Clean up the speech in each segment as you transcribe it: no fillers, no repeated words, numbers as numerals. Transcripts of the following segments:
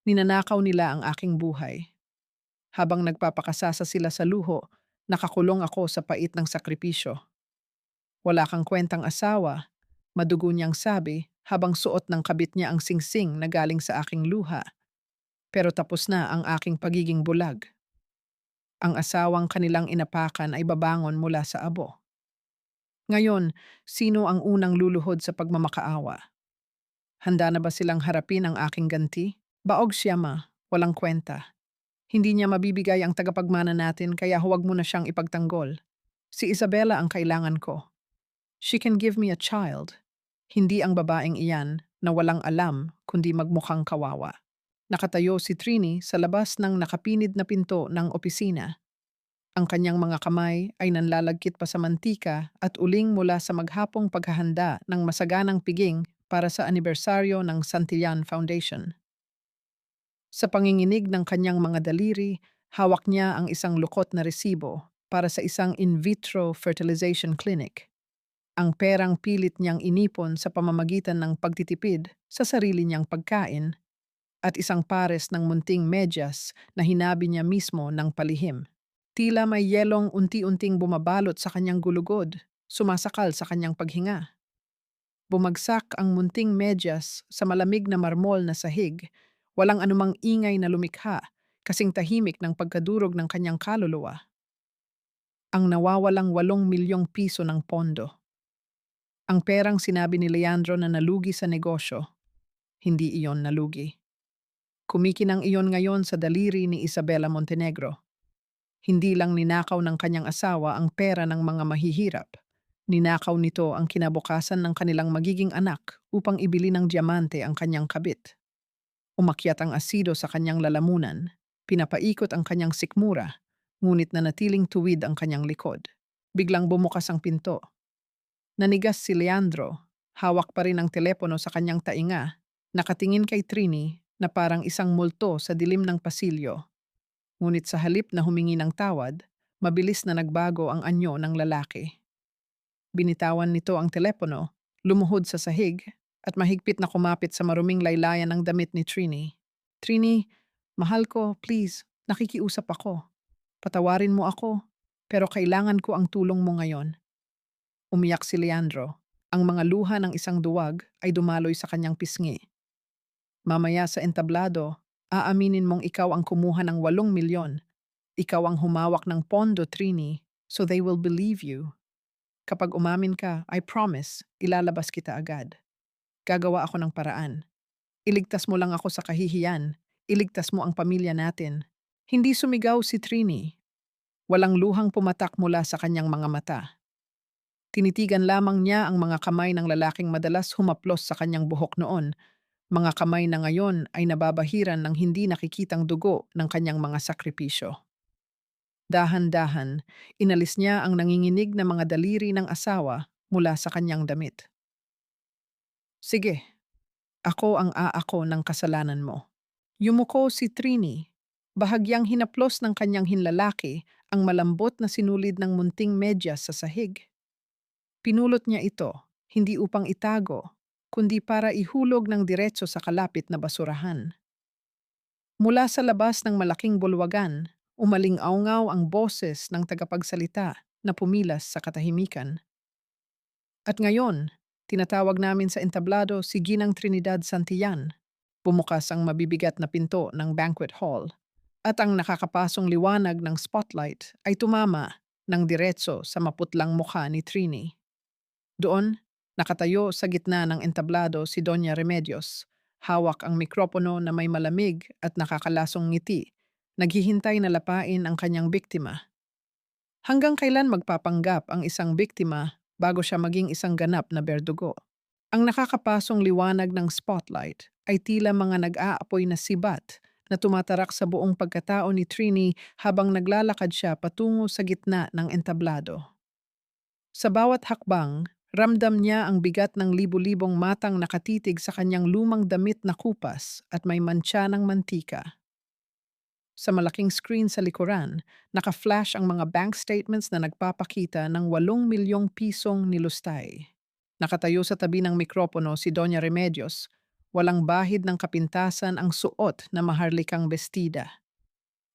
Ninanakaw nila ang aking buhay. Habang nagpapakasasa sila sa luho, nakakulong ako sa pait ng sakripisyo. Wala kang kwentang asawa, madugo niyang sabi habang suot ng kabit niya ang singsing na galing sa aking luha. Pero tapos na ang aking pagiging bulag. Ang asawang kanilang inapakan ay babangon mula sa abo. Ngayon, sino ang unang luluhod sa pagmamakaawa? Handa na ba silang harapin ang aking ganti? Baog siya walang kwenta. Hindi niya mabibigay ang tagapagmana natin kaya huwag mo na siyang ipagtanggol. Si Isabella ang kailangan ko. She can give me a child. Hindi ang babaeng iyan na walang alam kundi magmukhang kawawa. Nakatayo si Trini sa labas ng nakapinid na pinto ng opisina. Ang kanyang mga kamay ay nanlalagkit pa sa mantika at uling mula sa maghapong paghahanda ng masaganang piging para sa anibersaryo ng Santillan Foundation. Sa panginginig ng kanyang mga daliri, hawak niya ang isang lukot na resibo para sa isang in vitro fertilization clinic. Ang perang pilit niyang inipon sa pamamagitan ng pagtitipid sa sarili niyang pagkain at isang pares ng munting medyas na hinabi niya mismo ng palihim. Tila may yelong unti-unting bumabalot sa kanyang gulugod, sumasakal sa kanyang paghinga. Bumagsak ang munting medyas sa malamig na marmol na sahig, walang anumang ingay na lumikha, kasing tahimik ng pagkadurog ng kanyang kaluluwa. Ang nawawalang 8 milyong piso ng pondo. Ang perang sinabi ni Leandro na nalugi sa negosyo, hindi iyon nalugi. Kumikinang iyon ngayon sa daliri ni Isabela Montenegro. Hindi lang ninakaw ng kanyang asawa ang pera ng mga mahihirap. Ninakaw nito ang kinabukasan ng kanilang magiging anak upang ibili ng diamante ang kanyang kabit. Umakyat ang asido sa kanyang lalamunan, pinapaikot ang kanyang sikmura, ngunit nanatiling tuwid ang kanyang likod. Biglang bumukas ang pinto. Nanigas si Leandro, hawak pa rin ang telepono sa kanyang tainga, nakatingin kay Trini na parang isang multo sa dilim ng pasilyo. Ngunit sa halip na humingi ng tawad, mabilis na nagbago ang anyo ng lalaki. Binitawan nito ang telepono, lumuhod sa sahig, at mahigpit na kumapit sa maruming laylayan ng damit ni Trini. Trini, mahal ko, please, nakikiusap ako. Patawarin mo ako, pero kailangan ko ang tulong mo ngayon. Umiyak si Leandro. Ang mga luha ng isang duwag ay dumaloy sa kanyang pisngi. Mamaya sa entablado, aaminin mong ikaw ang kumuha ng 8 milyon. Ikaw ang humawak ng pondo, Trini, so they will believe you. Kapag umamin ka, I promise, ilalabas kita agad. Gagawa ako ng paraan. Iligtas mo lang ako sa kahihiyan. Iligtas mo ang pamilya natin. Hindi sumigaw si Trini. Walang luhang pumatak mula sa kanyang mga mata. Tinitigan lamang niya ang mga kamay ng lalaking madalas humaplos sa kanyang buhok noon, mga kamay na ngayon ay nababahiran ng hindi nakikitang dugo ng kanyang mga sakripisyo. Dahan-dahan, inalis niya ang nanginginig na mga daliri ng asawa mula sa kanyang damit. Sige, ako ang aako ng kasalanan mo. Yumuko si Trini, bahagyang hinaplos ng kanyang hinlalaki ang malambot na sinulid ng munting medyas sa sahig. Pinulot niya ito, hindi upang itago, kundi para ihulog ng diretso sa kalapit na basurahan. Mula sa labas ng malaking bulwagan, umaling-awngaw ang boses ng tagapagsalita na pumilas sa katahimikan. At ngayon, tinatawag namin sa entablado si Ginang Trinidad Santillan. Bumukas ang mabibigat na pinto ng banquet hall at ang nakakapasong liwanag ng spotlight ay tumama ng diretso sa maputlang mukha ni Trini. Doon, nakatayo sa gitna ng entablado si Doña Remedios, hawak ang mikropono na may malamig at nakakalasong ngiti, naghihintay na lapain ang kanyang biktima. Hanggang kailan magpapanggap ang isang biktima bago siya maging isang ganap na berdugo? Ang nakakapasong liwanag ng spotlight ay tila mga nag-aapoy na sibat na tumatarak sa buong pagkatao ni Trini habang naglalakad siya patungo sa gitna ng entablado. Sa bawat hakbang, ramdam niya ang bigat ng libu-libong matang nakatitig sa kanyang lumang damit na kupas at may mantsa ng mantika. Sa malaking screen sa likuran, naka-flash ang mga bank statements na nagpapakita ng 8 milyong pisong nilustay. Nakatayo sa tabi ng mikropono si Doña Remedios, Walang bahid ng kapintasan ang suot na maharlikang bestida.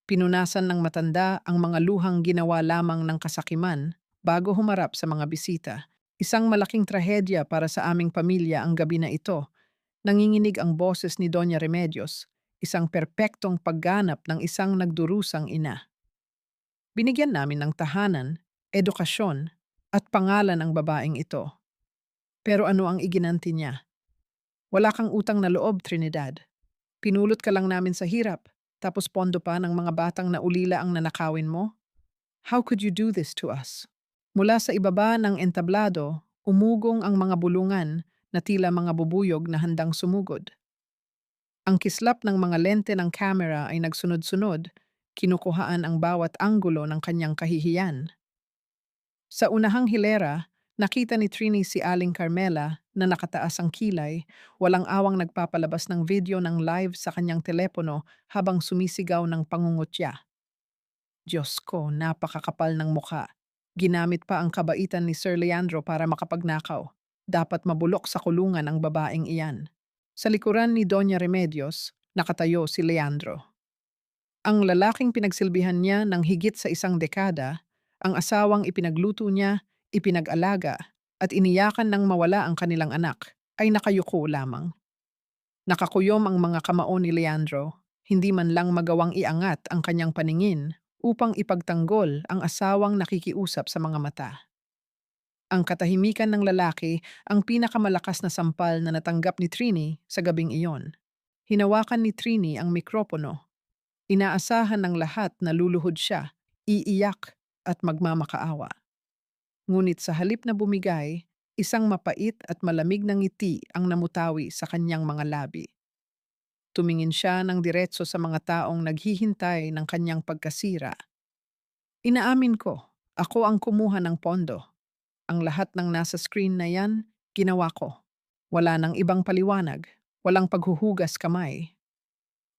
Pinunasan ng matanda ang mga luhang ginawa lamang ng kasakiman bago humarap sa mga bisita. Isang malaking trahedya para sa aming pamilya ang gabi na ito. Nanginginig ang boses ni Doña Remedios, isang perpektong pagganap ng isang nagdurusang ina. Binigyan namin ng tahanan, edukasyon, at pangalan ang babaeng ito. Pero ano ang iginanti niya? Wala kang utang na loob, Trinidad. Pinulot ka lang namin sa hirap, tapos pondo pa ng mga batang naulila ang nanakawin mo? How could you do this to us? Mula sa ibaba ng entablado, umugong ang mga bulungan na tila mga bubuyog na handang sumugod. Ang kislap ng mga lente ng camera ay nagsunod-sunod, kinukuhaan ang bawat anggulo ng kanyang kahihiyan. Sa unahang hilera, nakita ni Trini si Aling Carmela na nakataas ang kilay, walang awang nagpapalabas ng video ng live sa kanyang telepono habang sumisigaw ng pangungutya. Diyos ko, napakakapal ng mukha. Ginamit pa ang kabaitan ni Sir Leandro para makapagnakaw. Dapat mabulok sa kulungan ang babaeng iyan. Sa likuran ni Doña Remedios, nakatayo si Leandro. Ang lalaking pinagsilbihan niya ng higit sa isang dekada, ang asawang ipinagluto niya, ipinag-alaga, at iniyakan ng mawala ang kanilang anak, ay nakayuko lamang. Nakakuyom ang mga kamao ni Leandro, hindi man lang magawang iangat ang kanyang paningin upang ipagtanggol ang asawang nakikiusap sa mga mata. Ang katahimikan ng lalaki ang pinakamalakas na sampal na natanggap ni Trini sa gabing iyon. Hinawakan ni Trini ang mikropono. Inaasahan ng lahat na luluhod siya, iiyak at magmamakaawa. Ngunit sa halip na bumigay, isang mapait at malamig na ngiti ang namutawi sa kanyang mga labi. Tumingin siya ng diretso sa mga taong naghihintay ng kanyang pagkasira. Inaamin ko, ako ang kumuha ng pondo. Ang lahat ng nasa screen na yan, ginawa ko. Wala nang ibang paliwanag, walang paghuhugas kamay.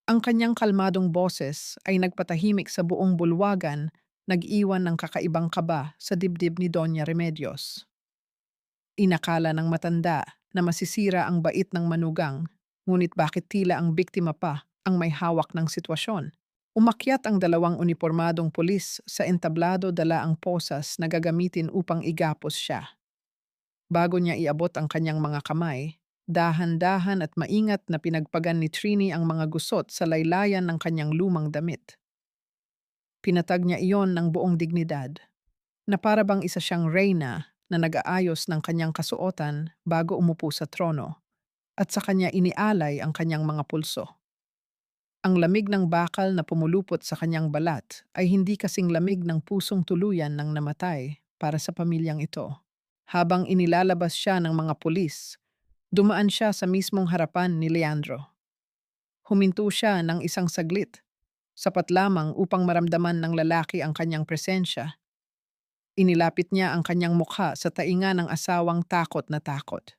Ang kanyang kalmadong boses ay nagpatahimik sa buong bulwagan, nag-iwan ng kakaibang kaba sa dibdib ni Doña Remedios. Inakala ng matanda na masisira ang bait ng manugang, ngunit bakit tila ang biktima pa ang may hawak ng sitwasyon? Umakyat ang dalawang unipormadong pulis sa entablado, dala ang posas na gagamitin upang igapos siya. Bago niya iabot ang kanyang mga kamay, dahan-dahan at maingat na pinagpagan ni Trini ang mga gusot sa laylayan ng kanyang lumang damit. Pinatag niya iyon ng buong dignidad, na para bang isa siyang reyna na nag-aayos ng kanyang kasuotan bago umupo sa trono, at sa kanya inialay ang kanyang mga pulso. Ang lamig ng bakal na pumulupot sa kanyang balat ay hindi kasing lamig ng pusong tuluyan ng namatay para sa pamilyang ito. Habang inilalabas siya ng mga pulis, dumaan siya sa mismong harapan ni Leandro. Huminto siya ng isang saglit, sapat lamang upang maramdaman ng lalaki ang kanyang presensya. Inilapit niya ang kanyang mukha sa tainga ng asawang takot na takot.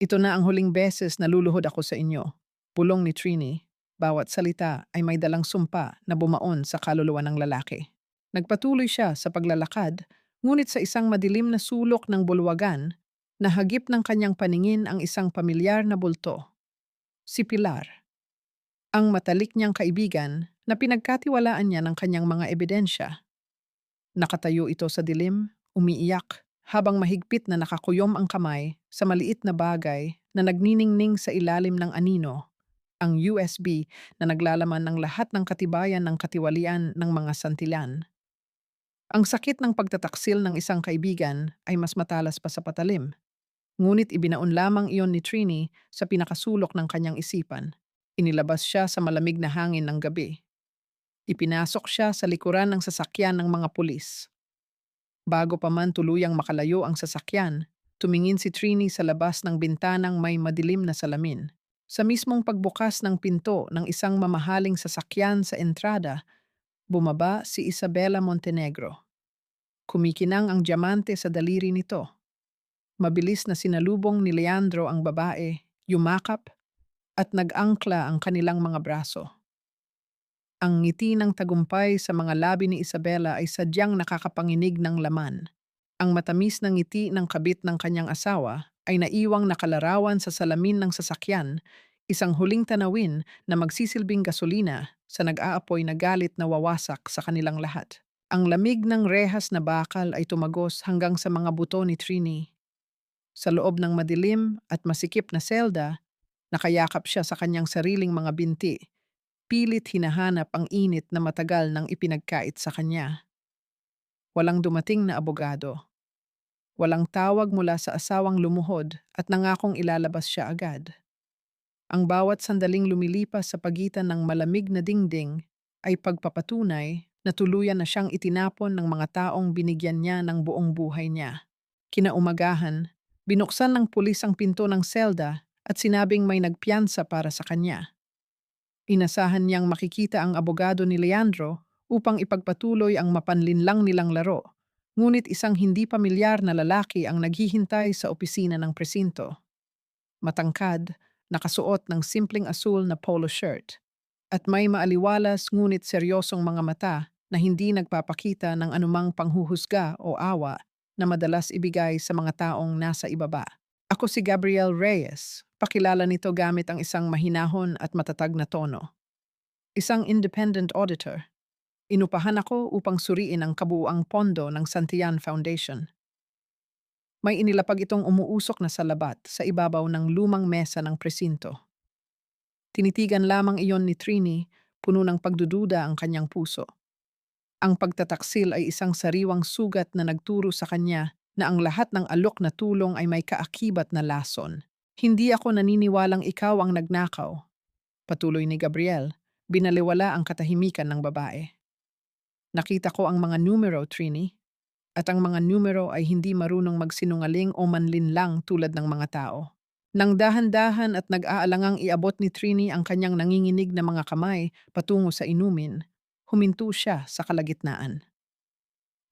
Ito na ang huling beses na luluhod ako sa inyo, bulong ni Trini. Bawat salita ay may dalang sumpa na bumaon sa kaluluwa ng lalaki. Nagpatuloy siya sa paglalakad, ngunit sa isang madilim na sulok ng bulwagan, nahagip ng kanyang paningin ang isang pamilyar na bulto. Si Pilar. Ang matalik niyang kaibigan na pinagkatiwalaan niya ng kanyang mga ebidensya. Nakatayo ito sa dilim, umiiyak, habang mahigpit na nakakuyom ang kamay sa maliit na bagay na nagniningning sa ilalim ng anino, ang USB na naglalaman ng lahat ng katibayan ng katiwalian ng mga santilan. Ang sakit ng pagtataksil ng isang kaibigan ay mas matalas pa sa patalim, ngunit ibinaon lamang iyon ni Trini sa pinakasulok ng kanyang isipan. Inilabas siya sa malamig na hangin ng gabi. Ipinasok siya sa likuran ng sasakyan ng mga pulis. Bago pa man tuluyang makalayo ang sasakyan, tumingin si Trini sa labas ng bintanang may madilim na salamin. Sa mismong pagbukas ng pinto ng isang mamahaling sasakyan sa entrada, bumaba si Isabela Montenegro. Kumikinang ang diamante sa daliri nito. Mabilis na sinalubong ni Leandro ang babae, yumakap, at nag-angkla ang kanilang mga braso. Ang ngiti ng tagumpay sa mga labi ni Isabela ay sadyang nakakapanginig ng laman. Ang matamis na ngiti ng kabit ng kanyang asawa ay naiwang nakalarawan sa salamin ng sasakyan, isang huling tanawin na magsisilbing gasolina sa nag-aapoy na galit na wawasak sa kanilang lahat. Ang lamig ng rehas na bakal ay tumagos hanggang sa mga buto ni Trini. Sa loob ng madilim at masikip na selda, nakayakap siya sa kanyang sariling mga binti, pilit hinahanap ang init na matagal nang ipinagkait sa kanya. Walang dumating na abogado. Walang tawag mula sa asawang lumuhod at nangakong ilalabas siya agad. Ang bawat sandaling lumilipas sa pagitan ng malamig na dingding ay pagpapatunay na tuluyan na siyang itinapon ng mga taong binigyan niya ng buong buhay niya. Kinaumagahan, binuksan ng pulis ang pinto ng selda at sinabing may nagpiyansa para sa kanya. Inasahan niyang makikita ang abogado ni Leandro upang ipagpatuloy ang mapanlinlang nilang laro. Ngunit isang hindi pamilyar na lalaki ang naghihintay sa opisina ng presinto. Matangkad, nakasuot ng simpleng asul na polo shirt, at may maaliwalas ngunit seryosong mga mata na hindi nagpapakita ng anumang panghuhusga o awa na madalas ibigay sa mga taong nasa ibaba. Ako si Gabriel Reyes. Pakilala nito gamit ang isang mahinahon at matatag na tono. Isang independent auditor. Inupahan ako upang suriin ang kabuuang pondo ng Santillan Foundation. May inilapag itong umuusok na salabat sa ibabaw ng lumang mesa ng presinto. Tinitigan lamang iyon ni Trini, puno ng pagdududa ang kanyang puso. Ang pagtataksil ay isang sariwang sugat na nagturo sa kanya na ang lahat ng alok na tulong ay may kaakibat na lason. Hindi ako naniniwalang ikaw ang nagnakaw. Patuloy ni Gabriel, binaliwala ang katahimikan ng babae. Nakita ko ang mga numero, Trini, at ang mga numero ay hindi marunong magsinungaling o manlinlang tulad ng mga tao. Nang dahan-dahan at nag-aalangang iabot ni Trini ang kanyang nanginginig na mga kamay patungo sa inumin, huminto siya sa kalagitnaan.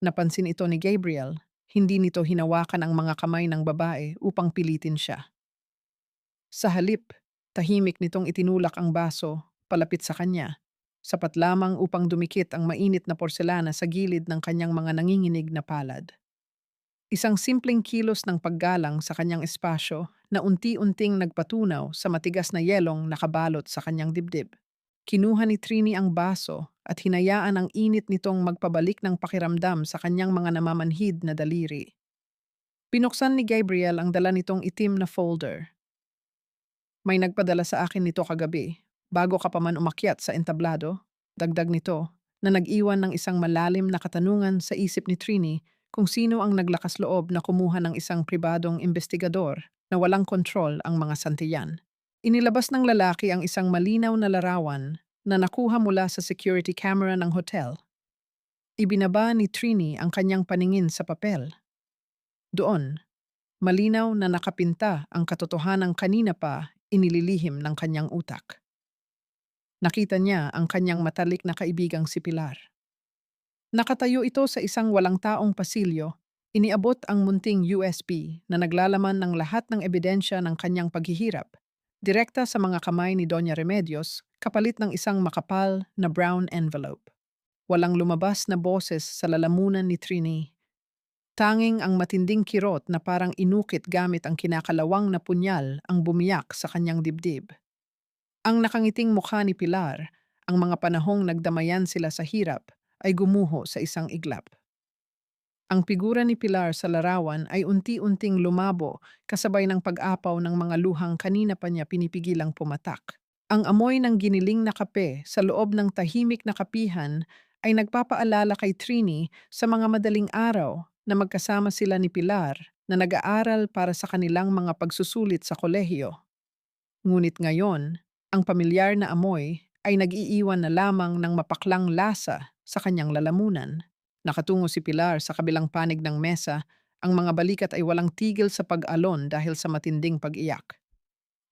Napansin ito ni Gabriel, hindi nito hinawakan ang mga kamay ng babae upang pilitin siya. Sa halip, tahimik nitong itinulak ang baso palapit sa kanya, sapat lamang upang dumikit ang mainit na porselana sa gilid ng kanyang mga nanginginig na palad. Isang simpleng kilos ng paggalang sa kanyang espasyo na unti-unting nagpatunaw sa matigas na yelong nakabalot sa kanyang dibdib. Kinuha ni Trini ang baso at hinayaan ang init nitong magpabalik ng pakiramdam sa kanyang mga namamanhid na daliri. Pinuksan ni Gabriel ang dala nitong itim na folder. May nagpadala sa akin nito kagabi, bago ka pa man umakyat sa entablado, dagdag nito, na nag-iwan ng isang malalim na katanungan sa isip ni Trini kung sino ang naglakas loob na kumuha ng isang pribadong investigador na walang kontrol ang mga Santillan. Inilabas ng lalaki ang isang malinaw na larawan na nakuha mula sa security camera ng hotel. Ibinaba ni Trini ang kanyang paningin sa papel. Doon, malinaw na nakapinta ang katotohanang kanina pa inililihim ng kanyang utak. Nakita niya ang kanyang matalik na kaibigang si Pilar. Nakatayo ito sa isang walang taong pasilyo, iniabot ang munting USB na naglalaman ng lahat ng ebidensya ng kanyang paghihirap, direkta sa mga kamay ni Doña Remedios, kapalit ng isang makapal na brown envelope. Walang lumabas na boses sa lalamunan ni Trini. Tanging ang matinding kirot na parang inukit gamit ang kinakalawang na punyal ang bumiyak sa kanyang dibdib. Ang nakangiting mukha ni Pilar, ang mga panahong nagdamayan sila sa hirap, ay gumuho sa isang iglap. Ang figura ni Pilar sa larawan ay unti-unting lumabo kasabay ng pag-apaw ng mga luhang kanina pa niya pinipigilang pumatak. Ang amoy ng giniling na kape sa loob ng tahimik na kapihan ay nagpapaalala kay Trini sa mga madaling araw na magkasama sila ni Pilar na nag-aaral para sa kanilang mga pagsusulit sa kolehiyo. Ngunit ngayon, ang pamilyar na amoy ay nag-iiwan na lamang ng mapaklang lasa sa kanyang lalamunan. Nakatungo si Pilar sa kabilang panig ng mesa, ang mga balikat ay walang tigil sa pag-alon dahil sa matinding pag-iyak.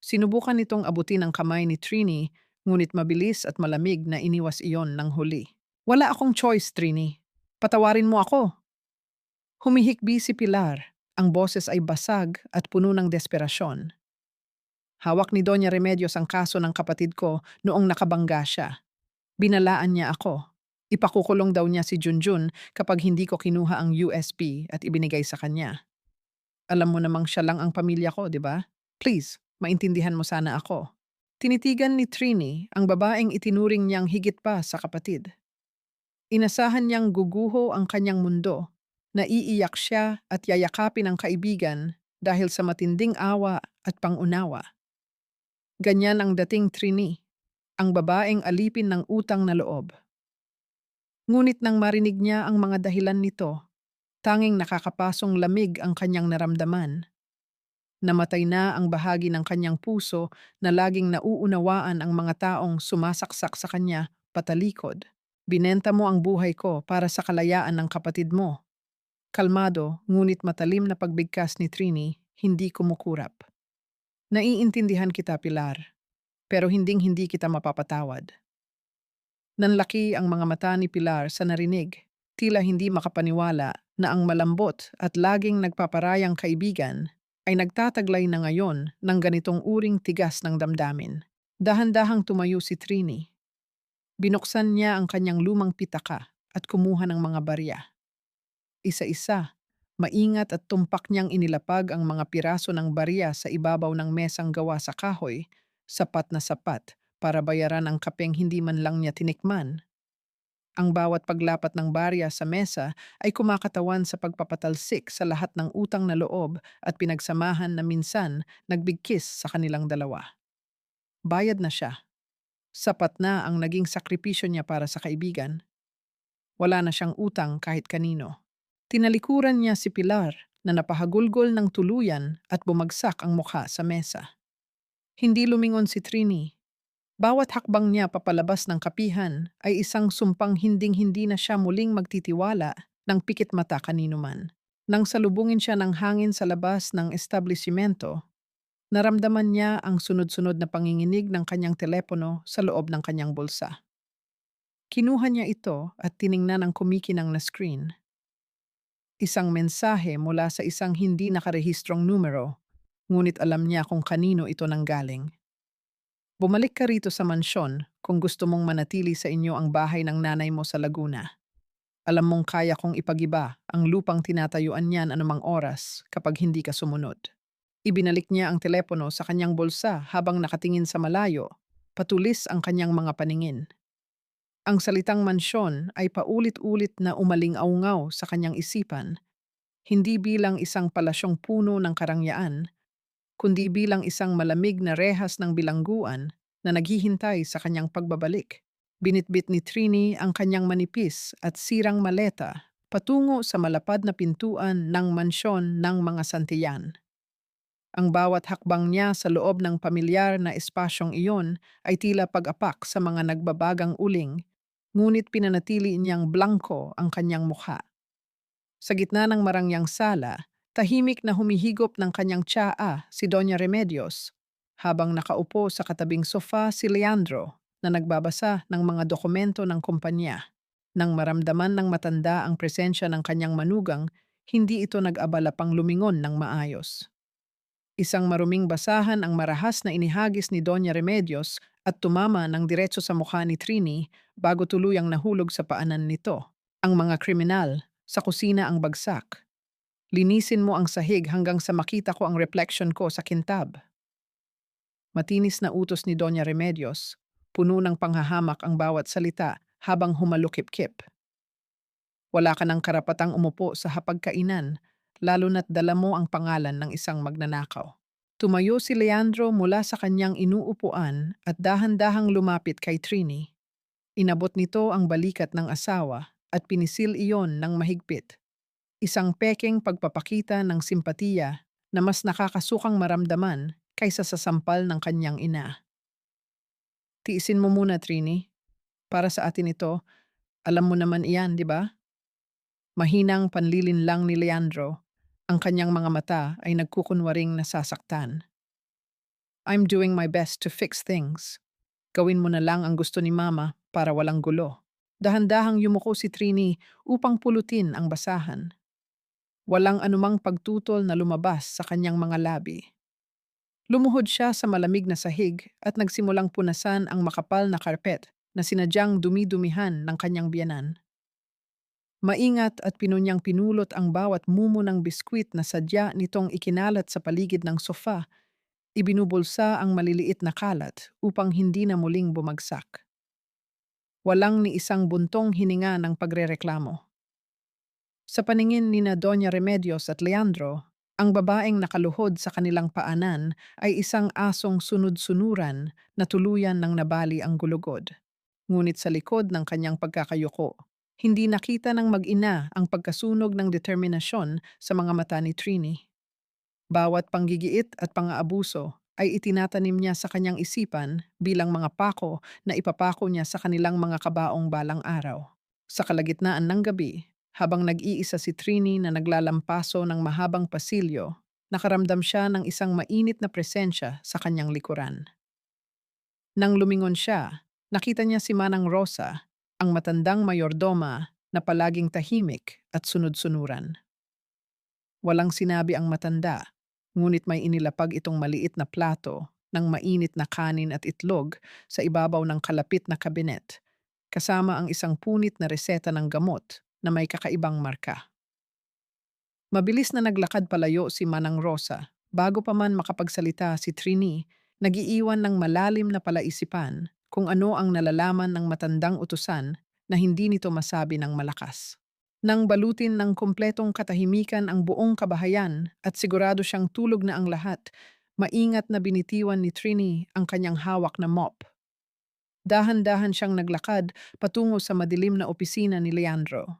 Sinubukan nitong abutin ang kamay ni Trini, ngunit mabilis at malamig na iniwas iyon ng huli. Wala akong choice, Trini. Patawarin mo ako. Humihikbi si Pilar. Ang boses ay basag at puno ng desperasyon. Hawak ni Doña Remedios ang kaso ng kapatid ko noong nakabangga siya. Binalaan niya ako. Ipakukulong daw niya si Junjun kapag hindi ko kinuha ang USB at ibinigay sa kanya. Alam mo namang siya lang ang pamilya ko, di ba? Please, maintindihan mo sana ako. Tinitigan ni Trini ang babaeng itinuring niyang higit pa sa kapatid. Inasahan niyang guguho ang kanyang mundo. Naiiyak siya at yayakapin ang kaibigan dahil sa matinding awa at pangunawa. Ganyan ang dating Trini, ang babaeng alipin ng utang na loob. Ngunit nang marinig niya ang mga dahilan nito, tanging nakakapasong lamig ang kanyang naramdaman. Namatay na ang bahagi ng kanyang puso na laging nauunawaan ang mga taong sumasaksak sa kanya patalikod. Binenta mo ang buhay ko para sa kalayaan ng kapatid mo. Kalmado, ngunit matalim na pagbigkas ni Trini, hindi kumukurap. Naiintindihan kita, Pilar, pero hinding-hindi kita mapapatawad. Nanlaki ang mga mata ni Pilar sa narinig, tila hindi makapaniwala na ang malambot at laging nagpaparayang kaibigan ay nagtataglay na ngayon ng ganitong uring tigas ng damdamin. Dahan-dahang tumayo si Trini. Binuksan niya ang kanyang lumang pitaka at kumuha ng mga barya. Isa-isa, maingat at tumpak niyang inilapag ang mga piraso ng barya sa ibabaw ng mesang gawa sa kahoy, sapat na sapat para bayaran ang kapeng hindi man lang niya tinikman. Ang bawat paglapat ng barya sa mesa ay kumakatawan sa pagpapatalsik sa lahat ng utang na loob at pinagsamahan na minsan nagbigkis sa kanilang dalawa. Bayad na siya. Sapat na ang naging sakripisyo niya para sa kaibigan. Wala na siyang utang kahit kanino. Tinalikuran niya si Pilar na napahagulgol ng tuluyan at bumagsak ang mukha sa mesa. Hindi lumingon si Trini. Bawat hakbang niya papalabas ng kapihan ay isang sumpang hinding-hindi na siya muling magtitiwala ng pikit mata kanino man. Nang salubungin siya ng hangin sa labas ng establisimento, naramdaman niya ang sunod-sunod na panginginig ng kanyang telepono sa loob ng kanyang bulsa. Kinuha niya ito at tiningnan ang kumikinang na screen. Isang mensahe mula sa isang hindi nakarehistrong numero, ngunit alam niya kung kanino ito nanggaling. Bumalik ka rito sa mansyon kung gusto mong manatili sa inyo ang bahay ng nanay mo sa Laguna. Alam mong kaya kong ipagiba ang lupang tinatayuan niyan anumang oras kapag hindi ka sumunod. Ibinalik niya ang telepono sa kanyang bulsa habang nakatingin sa malayo, patulis ang kanyang mga paningin. Ang salitang mansyon ay paulit-ulit na umaling-aungaw sa kanyang isipan, hindi bilang isang palasyong puno ng karangyaan, kundi bilang isang malamig na rehas ng bilangguan na naghihintay sa kanyang pagbabalik. Binitbit ni Trini ang kanyang manipis at sirang maleta patungo sa malapad na pintuan ng mansyon ng mga Santillan. Ang bawat hakbang niya sa loob ng pamilyar na espasyong iyon ay tila pag-apak sa mga nagbabagang uling, ngunit pinanatili niyang blanko ang kanyang mukha. Sa gitna ng marangyang sala, tahimik na humihigop ng kanyang tsaa si Doña Remedios, habang nakaupo sa katabing sofa si Leandro na nagbabasa ng mga dokumento ng kumpanya. Nang maramdaman ng matanda ang presensya ng kanyang manugang, hindi ito nag-abala pang lumingon ng maayos. Isang maruming basahan ang marahas na inihagis ni Doña Remedios at tumama ng diretso sa mukha ni Trini bago tuluyang nahulog sa paanan nito. Ang mga kriminal, sa kusina ang bagsak. Linisin mo ang sahig hanggang sa makita ko ang reflection ko sa kintab. Matinis na utos ni Doña Remedios, puno ng panghahamak ang bawat salita habang humalukip-kip. Wala ka ng karapatang umupo sa hapagkainan, lalo na't dala mo ang pangalan ng isang magnanakaw. Tumayo si Leandro mula sa kanyang inuupuan at dahan-dahang lumapit kay Trini. Inabot nito ang balikat ng asawa at pinisil iyon ng mahigpit. Isang pekeng pagpapakita ng simpatiya na mas nakakasukang maramdaman kaysa sa sampal ng kanyang ina. Tiisin mo muna, Trini. Para sa atin ito, alam mo naman iyan, di ba? Mahinang panlilinlang ni Leandro, ang kanyang mga mata ay nagkukunwaring nasasaktan. I'm doing my best to fix things. Gawin mo na lang ang gusto ni Mama para walang gulo. Dahan-dahang yumuko si Trini upang pulutin ang basahan. Walang anumang pagtutol na lumabas sa kanyang mga labi. Lumuhod siya sa malamig na sahig at nagsimulang punasan ang makapal na karpet na sinadyang dumi-dumihan ng kanyang biyanan. Maingat at pinunyang pinulot ang bawat mumo ng biskwit na sadya nitong ikinalat sa paligid ng sofa. Ibinubulsa ang maliliit na kalat upang hindi na muling bumagsak. Walang ni isang buntong hininga ng pagrereklamo. Sa paningin ni na Doña Remedios at Leandro, ang babaeng nakaluhod sa kanilang paanan ay isang asong sunod-sunuran na tuluyan ng nabali ang gulugod. Ngunit sa likod ng kanyang pagkakayuko, hindi nakita ng mag-ina ang pagkasunog ng determinasyon sa mga mata ni Trini. Bawat panggigiit at pang-aabuso ay itinatanim niya sa kanyang isipan bilang mga pako na ipapako niya sa kanilang mga kabaong balang araw. Sa kalagitnaan ng gabi, habang nag-iisa si Trini na naglalampaso ng mahabang pasilyo, nakaramdam siya ng isang mainit na presensya sa kanyang likuran. Nang lumingon siya, nakita niya si Manang Rosa, ang matandang mayordoma na palaging tahimik at sunod-sunuran. Walang sinabi ang matanda, ngunit may inilapag itong maliit na plato ng mainit na kanin at itlog sa ibabaw ng kalapit na kabinet, kasama ang isang punit na reseta ng gamot na may kakaibang marka. Mabilis na naglakad palayo si Manang Rosa. Bago pa man makapagsalita si Trini, nagiiwan ng malalim na palaisipan kung ano ang nalalaman ng matandang utusan na hindi nito masabi ng malakas. Nang balutin ng kumpletong katahimikan ang buong kabahayan at sigurado siyang tulog na ang lahat, maingat na binitiwan ni Trini ang kanyang hawak na mop. Dahan-dahan siyang naglakad patungo sa madilim na opisina ni Leandro.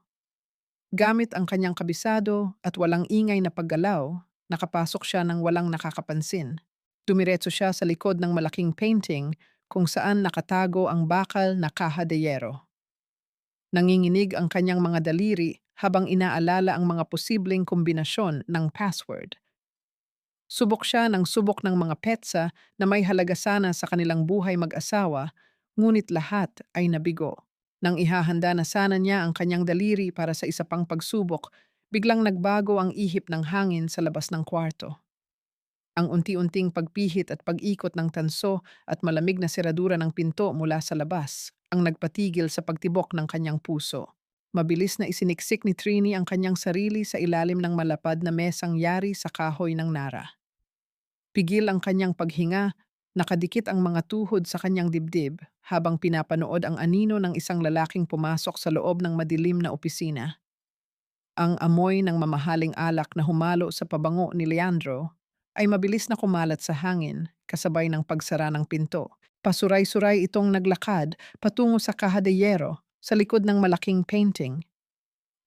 Gamit ang kanyang kabisado at walang ingay na paggalaw, nakapasok siya ng walang nakakapansin. Dumiretso siya sa likod ng malaking painting kung saan nakatago ang bakal na kaha de yero. Nanginginig ang kanyang mga daliri habang inaalala ang mga posibleng kombinasyon ng password. Subok siya ng subok ng mga petsa na may halaga sana sa kanilang buhay mag-asawa, ngunit lahat ay nabigo. Nang ihahanda na sana niya ang kanyang daliri para sa isa pang pagsubok, biglang nagbago ang ihip ng hangin sa labas ng kwarto. Ang unti-unting pagpihit at pag-ikot ng tanso at malamig na seradura ng pinto mula sa labas ang nagpatigil sa pagtibok ng kanyang puso. Mabilis na isiniksik ni Trini ang kanyang sarili sa ilalim ng malapad na mesang yari sa kahoy ng nara. Pigil ang kanyang paghinga, nakadikit ang mga tuhod sa kanyang dibdib habang pinapanood ang anino ng isang lalaking pumasok sa loob ng madilim na opisina. Ang amoy ng mamahaling alak na humalo sa pabango ni Leandro ay mabilis na kumalat sa hangin kasabay ng pagsara ng pinto. Pasuray-suray itong naglakad patungo sa caja de hierro sa likod ng malaking painting.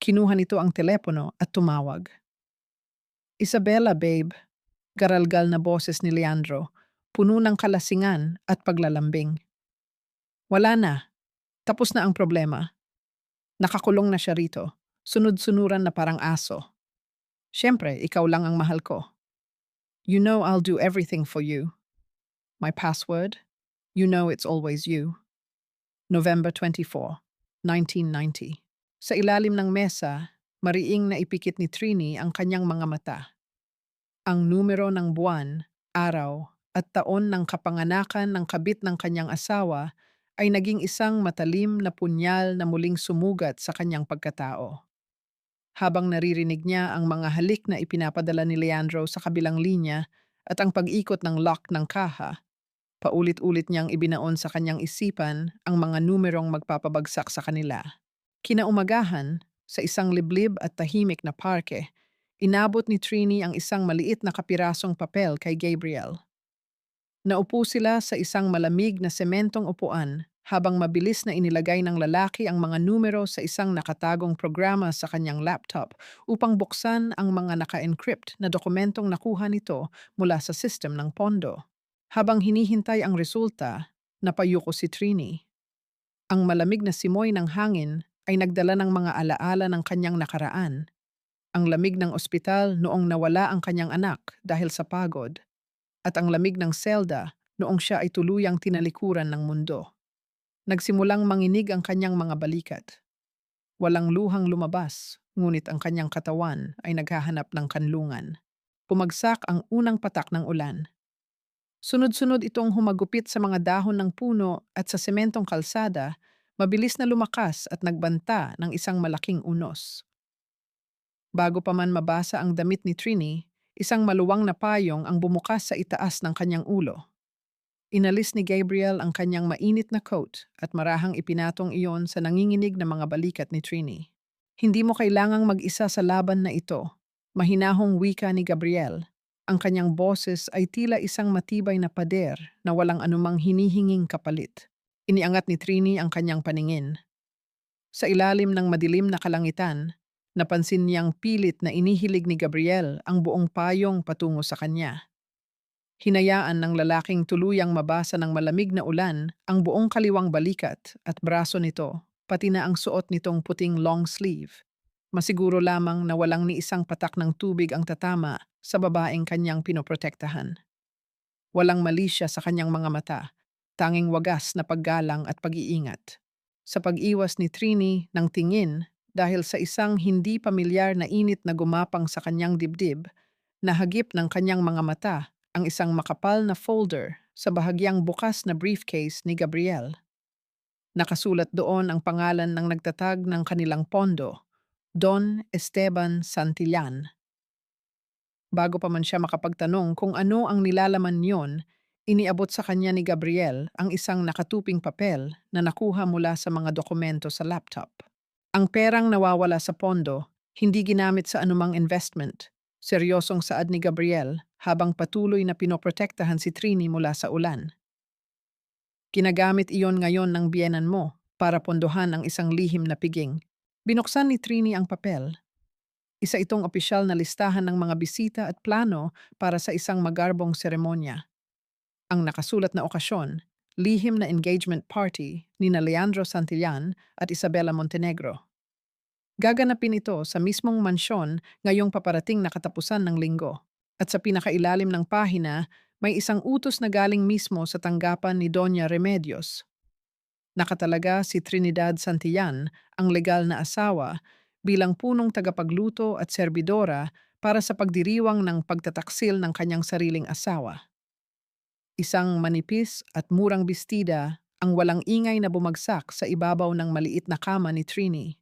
Kinuha nito ang telepono at tumawag. "Isabella, babe," garalgal na boses ni Leandro, puno ng kalasingan at paglalambing. "Wala na. Tapos na ang problema. Nakakulong na siya rito. Sunod-sunuran na parang aso. Siyempre, ikaw lang ang mahal ko. You know I'll do everything for you. My password? You know it's always you." November 24, 1990. Sa ilalim ng mesa, mariing na ipikit ni Trini ang kanyang mga mata. Ang numero ng buwan, araw, at taon ng kapanganakan ng kabit ng kanyang asawa ay naging isang matalim na punyal na muling sumugat sa kanyang pagkatao. Habang naririnig niya ang mga halik na ipinapadala ni Leandro sa kabilang linya at ang pag-ikot ng lock ng kaha, paulit-ulit niyang ibinaon sa kanyang isipan ang mga numerong magpapabagsak sa kanila. Kinaumagahan, sa isang liblib at tahimik na parke, inabot ni Trini ang isang maliit na kapirasong papel kay Gabriel. Naupo sila sa isang malamig na sementong upuan habang mabilis na inilagay ng lalaki ang mga numero sa isang nakatagong programa sa kanyang laptop upang buksan ang mga naka-encrypt na dokumentong nakuha nito mula sa system ng pondo. Habang hinihintay ang resulta, napayuko si Trini. Ang malamig na simoy ng hangin ay nagdala ng mga alaala ng kanyang nakaraan. Ang lamig ng ospital noong nawala ang kanyang anak dahil sa pagod, at ang lamig ng selda noong siya ay tuluyang tinalikuran ng mundo. Nagsimulang manginig ang kanyang mga balikat. Walang luhang lumabas, ngunit ang kanyang katawan ay naghahanap ng kanlungan. Pumagsak ang unang patak ng ulan. Sunod-sunod itong humagupit sa mga dahon ng puno at sa sementong kalsada, Mabilis na lumakas at nagbanta ng isang malaking unos. Bago pa man mabasa ang damit ni Trini, isang maluwang na payong ang bumukas sa itaas ng kanyang ulo. Inalis ni Gabriel ang kanyang mainit na coat at marahang ipinatong iyon sa nanginginig na mga balikat ni Trini. Hindi mo kailangang mag-isa sa laban na ito. Mahinahong wika ni Gabriel. Ang kanyang boses ay tila isang matibay na pader na walang anumang hinihinging kapalit. Iniangat ni Trini ang kanyang paningin. Sa ilalim ng madilim na kalangitan, napansin niyang pilit na inihilig ni Gabriel ang buong payong patungo sa kanya. Hinayaan ng lalaking tuluyang mabasa ng malamig na ulan ang buong kaliwang balikat at braso nito, pati na ang suot nitong puting long sleeve. Masiguro lamang na walang ni isang patak ng tubig ang tatama sa babaeng kanyang pinoprotektahan. Walang mali siya sa kanyang mga mata, tanging wagas na paggalang at pag-iingat. Sa pag-iwas ni Trini ng tingin dahil sa isang hindi pamilyar na init na gumapang sa kanyang dibdib, nahagip ng kanyang mga mata ang isang makapal na folder sa bahagyang bukas na briefcase ni Gabriel. Nakasulat doon ang pangalan ng nagtatag ng kanilang pondo, Don Esteban Santillan. Bago pa man siya makapagtanong kung ano ang nilalaman niyon, iniabot sa kanya ni Gabriel ang isang nakatuping papel na nakuha mula sa mga dokumento sa laptop. Ang perang nawawala sa pondo, hindi ginamit sa anumang investment. Seryosong saad ni Gabriel habang patuloy na pinoprotektahan si Trini mula sa ulan. Ginagamit iyon ngayon ng biyenan mo para pondohan ang isang lihim na piging. Binuksan ni Trini ang papel. Isa itong opisyal na listahan ng mga bisita at plano para sa isang magarbong seremonya. Ang nakasulat na okasyon, lihim na engagement party ni na Leandro Santillan at Isabela Montenegro. Gaganapin ito sa mismong mansyon ngayong paparating na katapusan ng linggo. At sa pinakailalim ng pahina, may isang utos na galing mismo sa tanggapan ni Doña Remedios. Nakatalaga si Trinidad Santillan, ang legal na asawa, bilang punong tagapagluto at serbidora para sa pagdiriwang ng pagtataksil ng kanyang sariling asawa. Isang manipis at murang bestida ang walang ingay na bumagsak sa ibabaw ng maliit na kama ni Trini.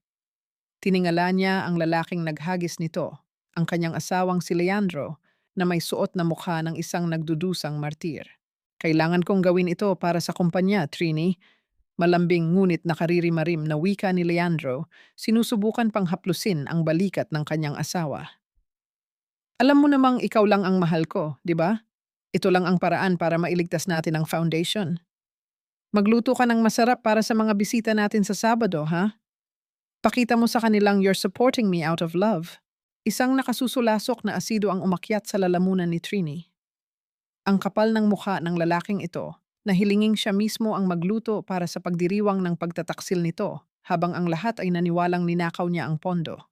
Tiningala niya ang lalaking naghagis nito, ang kanyang asawang si Leandro, na may suot na mukha ng isang nagdudusang martir. Kailangan kong gawin ito para sa kumpanya, Trini. Malambing ngunit nakaririmarim na wika ni Leandro, sinusubukan pang haplusin ang balikat ng kanyang asawa. Alam mo namang ikaw lang ang mahal ko, di ba? Ito lang ang paraan para mailigtas natin ang foundation. Magluto ka ng masarap para sa mga bisita natin sa Sabado, ha? Pakita mo sa kanilang you're supporting me out of love. Isang nakasusulasok na asido ang umakyat sa lalamunan ni Trini. Ang kapal ng mukha ng lalaking ito, na hilinging siya mismo ang magluto para sa pagdiriwang ng pagtataksil nito, habang ang lahat ay naniwalang ninakaw niya ang pondo.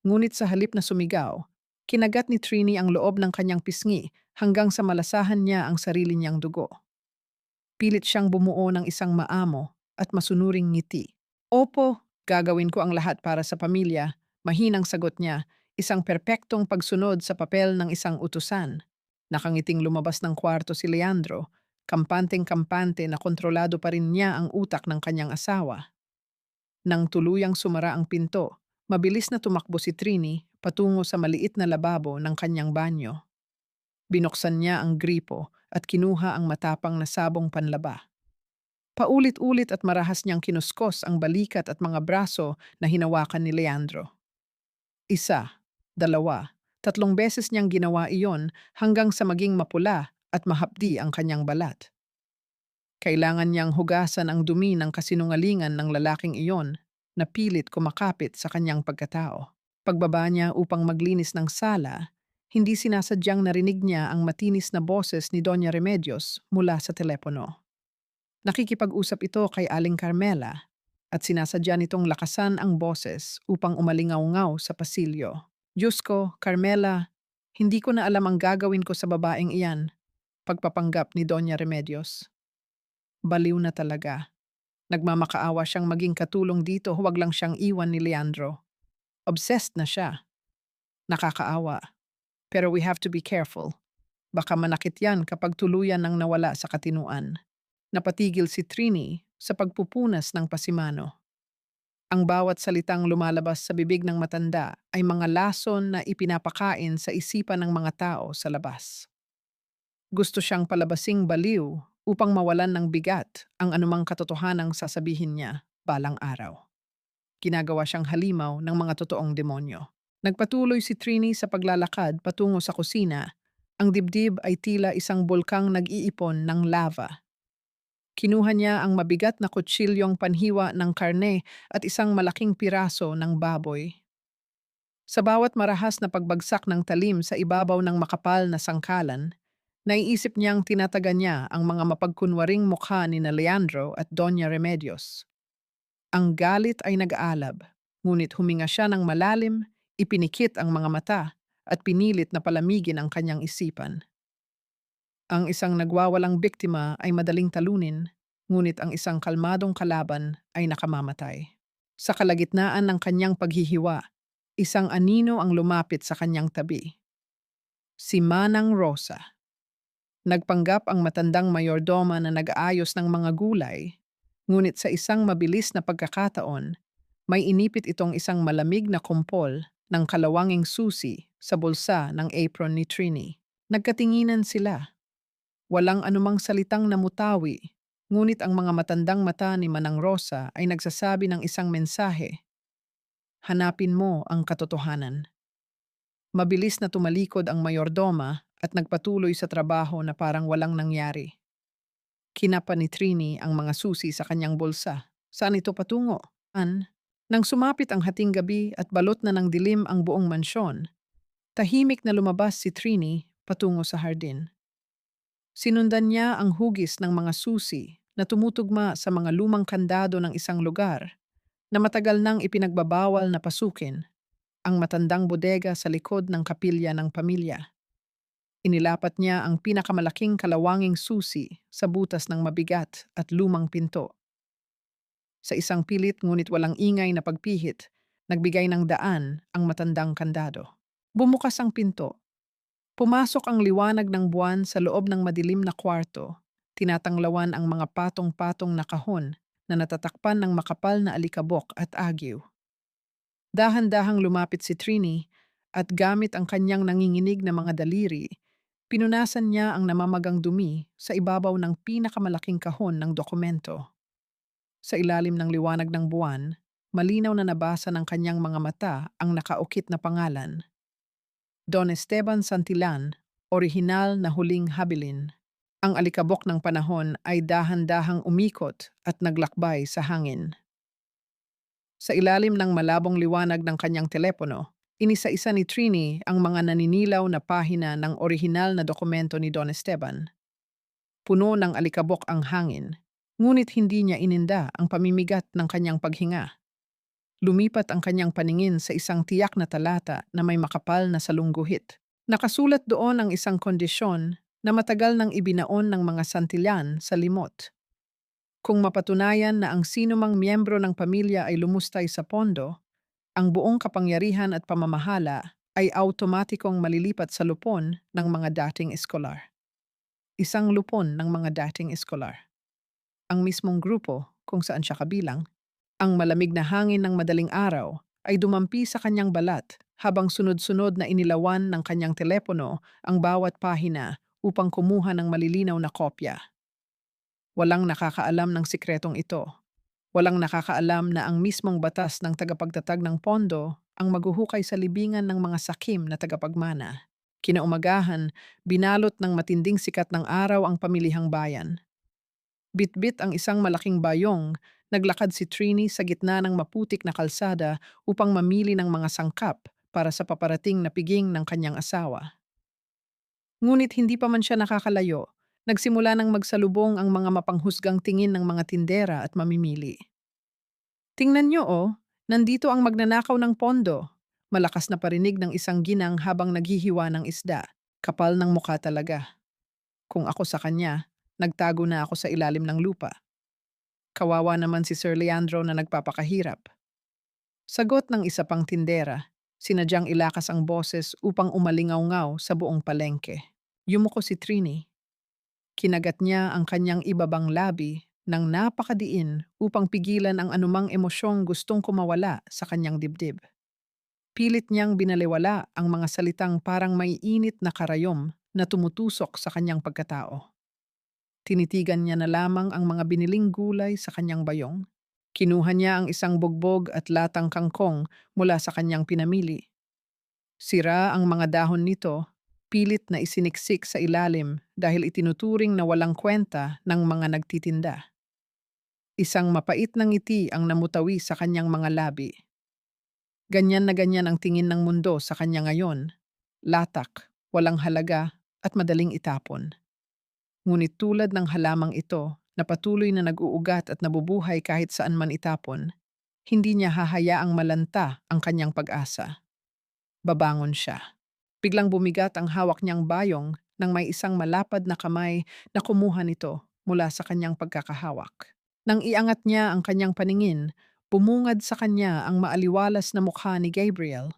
Ngunit sa halip na sumigaw, kinagat ni Trini ang loob ng kanyang pisngi hanggang sa malasahan niya ang sarili niyang dugo. Pilit siyang bumuo ng isang maamo at masunuring ngiti. Opo, gagawin ko ang lahat para sa pamilya, mahinang sagot niya, isang perpektong pagsunod sa papel ng isang utusan. Nakangiting lumabas ng kwarto si Leandro, kampanteng-kampante na kontrolado pa rin niya ang utak ng kanyang asawa. Nang tuluyang sumara ang pinto, mabilis na tumakbo si Trini patungo sa maliit na lababo ng kanyang banyo. Binuksan niya ang gripo at kinuha ang matapang na sabong panlaba. Paulit-ulit at marahas niyang kinuskos ang balikat at mga braso na hinawakan ni Leandro. Isa, dalawa, tatlong beses niyang ginawa iyon hanggang sa maging mapula at mahapdi ang kanyang balat. Kailangan niyang hugasan ang dumi ng kasinungalingan ng lalaking iyon na pilit kumakapit sa kanyang pagkatao. Pagbaba niya upang maglinis ng sala, hindi sinasadyang narinig niya ang matinis na boses ni Doña Remedios mula sa telepono. Nakikipag-usap ito kay Aling Carmela at sinasadya nitong lakasan ang boses upang umalingaw-ngaw sa pasilyo. Diyos ko, Carmela, hindi ko na alam ang gagawin ko sa babaeng iyan, pagpapanggap ni Doña Remedios. Baliw na talaga. Nagmamakaawa siyang maging katulong dito, huwag lang siyang iwan ni Leandro. Obsessed na siya. Nakakaawa. Pero we have to be careful. Baka manakit yan kapag tuluyan nang nawala sa katinuan. Napatigil si Trini sa pagpupunas ng pasimano. Ang bawat salitang lumalabas sa bibig ng matanda ay mga lason na ipinapakain sa isipan ng mga tao sa labas. Gusto siyang palabasing baliw upang mawalan ng bigat ang anumang katotohanang sasabihin niya balang araw. Ginagawa siyang halimaw ng mga totoong demonyo. Nagpatuloy si Trini sa paglalakad patungo sa kusina. Ang dibdib ay tila isang bulkang nag-iipon ng lava. Kinuha niya ang mabigat na kutsilyong panhiwa ng karne at isang malaking piraso ng baboy. Sa bawat marahas na pagbagsak ng talim sa ibabaw ng makapal na sangkalan, naiisip niyang tinataga niya ang mga mapagkunwaring mukha ni na Leandro at Doña Remedios. Ang galit ay nag-aalab, ngunit huminga siya ng malalim, ipinikit ang mga mata, at pinilit na palamigin ang kanyang isipan. Ang isang nagwawalang biktima ay madaling talunin, ngunit ang isang kalmadong kalaban ay nakamamatay. Sa kalagitnaan ng kanyang paghihiwa, isang anino ang lumapit sa kanyang tabi. Si Manang Rosa. Nagpanggap ang matandang mayordoma na nag-aayos ng mga gulay, ngunit sa isang mabilis na pagkakataon, may inipit itong isang malamig na kumpol ng kalawanging susi sa bulsa ng apron ni Trini. Nagkatinginan sila. Walang anumang salitang namutawi, ngunit ang mga matandang mata ni Manang Rosa ay nagsasabi ng isang mensahe. Hanapin mo ang katotohanan. Mabilis na tumalikod ang mayordoma at nagpatuloy sa trabaho na parang walang nangyari. Kinapa ni Trini ang mga susi sa kanyang bulsa. Saan ito patungo? Nang sumapit ang hating gabi at balot na ng dilim ang buong mansyon, tahimik na lumabas si Trini patungo sa hardin. Sinundan niya ang hugis ng mga susi na tumutugma sa mga lumang kandado ng isang lugar na matagal nang ipinagbabawal na pasukin, ang matandang bodega sa likod ng kapilya ng pamilya. Inilapat niya ang pinakamalaking kalawanging susi sa butas ng mabigat at lumang pinto. Sa isang pilit ngunit walang ingay na pagpihit, nagbigay ng daan ang matandang kandado. Bumukas ang pinto. Pumasok ang liwanag ng buwan sa loob ng madilim na kwarto. Tinatanglawan ang mga patong-patong na kahon na natatakpan ng makapal na alikabok at agiw. Dahan-dahang lumapit si Trini at gamit ang kanyang nanginginig na mga daliri, pinunasan niya ang namamagang dumi sa ibabaw ng pinakamalaking kahon ng dokumento. Sa ilalim ng liwanag ng buwan, malinaw na nabasa ng kanyang mga mata ang nakaukit na pangalan. Don Esteban Santillan, orihinal na huling habilin. Ang alikabok ng panahon ay dahan-dahang umikot at naglakbay sa hangin. Sa ilalim ng malabong liwanag ng kanyang telepono, inisa-isa ni Trini ang mga naninilaw na pahina ng orihinal na dokumento ni Don Esteban. Puno ng alikabok ang hangin, ngunit hindi niya ininda ang pamimigat ng kanyang paghinga. Lumipat ang kanyang paningin sa isang tiyak na talata na may makapal na salungguhit. Nakasulat doon ang isang kondisyon na matagal nang ibinaon ng mga Santillan sa limot. Kung mapatunayan na ang sinumang miyembro ng pamilya ay lumustay sa pondo, ang buong kapangyarihan at pamamahala ay automatikong malilipat sa lupon ng mga dating eskolar. Isang lupon ng mga dating eskolar. Ang mismong grupo, kung saan siya kabilang, ang malamig na hangin ng madaling araw ay dumampi sa kanyang balat habang sunod-sunod na inilawan ng kanyang telepono ang bawat pahina upang kumuha ng malilinaw na kopya. Walang nakakaalam ng sikretong ito. Walang nakakaalam na ang mismong batas ng tagapagtatag ng pondo ang maghuhukay sa libingan ng mga sakim na tagapagmana. Kinaumagahan, binalot ng matinding sikat ng araw ang pamilihang bayan. Bitbit ang isang malaking bayong, naglakad si Trini sa gitna ng maputik na kalsada upang mamili ng mga sangkap para sa paparating na piging ng kanyang asawa. Ngunit hindi pa man siya nakakalayo, nagsimula ng magsalubong ang mga mapanghusgang tingin ng mga tindera at mamimili. Tingnan niyo nandito ang magnanakaw ng pondo. Malakas na parinig ng isang ginang habang naghihiwa ng isda. Kapal ng mukha talaga. Kung ako sa kanya, nagtago na ako sa ilalim ng lupa. Kawawa naman si Sir Leandro na nagpapakahirap. Sagot ng isa pang tindera, sinadyang ilakas ang boses upang umalingaw-ngaw sa buong palengke. Yumuko si Trini. Kinagat niya ang kanyang ibabang labi ng napakadiin upang pigilan ang anumang emosyong gustong kumawala sa kanyang dibdib. Pilit niyang binaliwala ang mga salitang parang may init na karayom na tumutusok sa kanyang pagkatao. Tinitigan niya na lamang ang mga biniling gulay sa kanyang bayong. Kinuha niya ang isang bugbog at latang kangkong mula sa kanyang pinamili. Sira ang mga dahon nito, pilit na isiniksik sa ilalim dahil itinuturing na walang kwenta ng mga nagtitinda. Isang mapait na ngiti ang namutawi sa kanyang mga labi. Ganyan na ganyan ang tingin ng mundo sa kanya ngayon. Latak, walang halaga, at madaling itapon. Ngunit tulad ng halamang ito, na patuloy na nag-uugat at nabubuhay kahit saan man itapon, hindi niya hahayaang malanta ang kanyang pag-asa. Babangon siya. Biglang bumigat ang hawak niyang bayong nang may isang malapad na kamay na kumuha nito mula sa kanyang pagkakahawak. Nang iangat niya ang kanyang paningin, bumungad sa kanya ang maaliwalas na mukha ni Gabriel.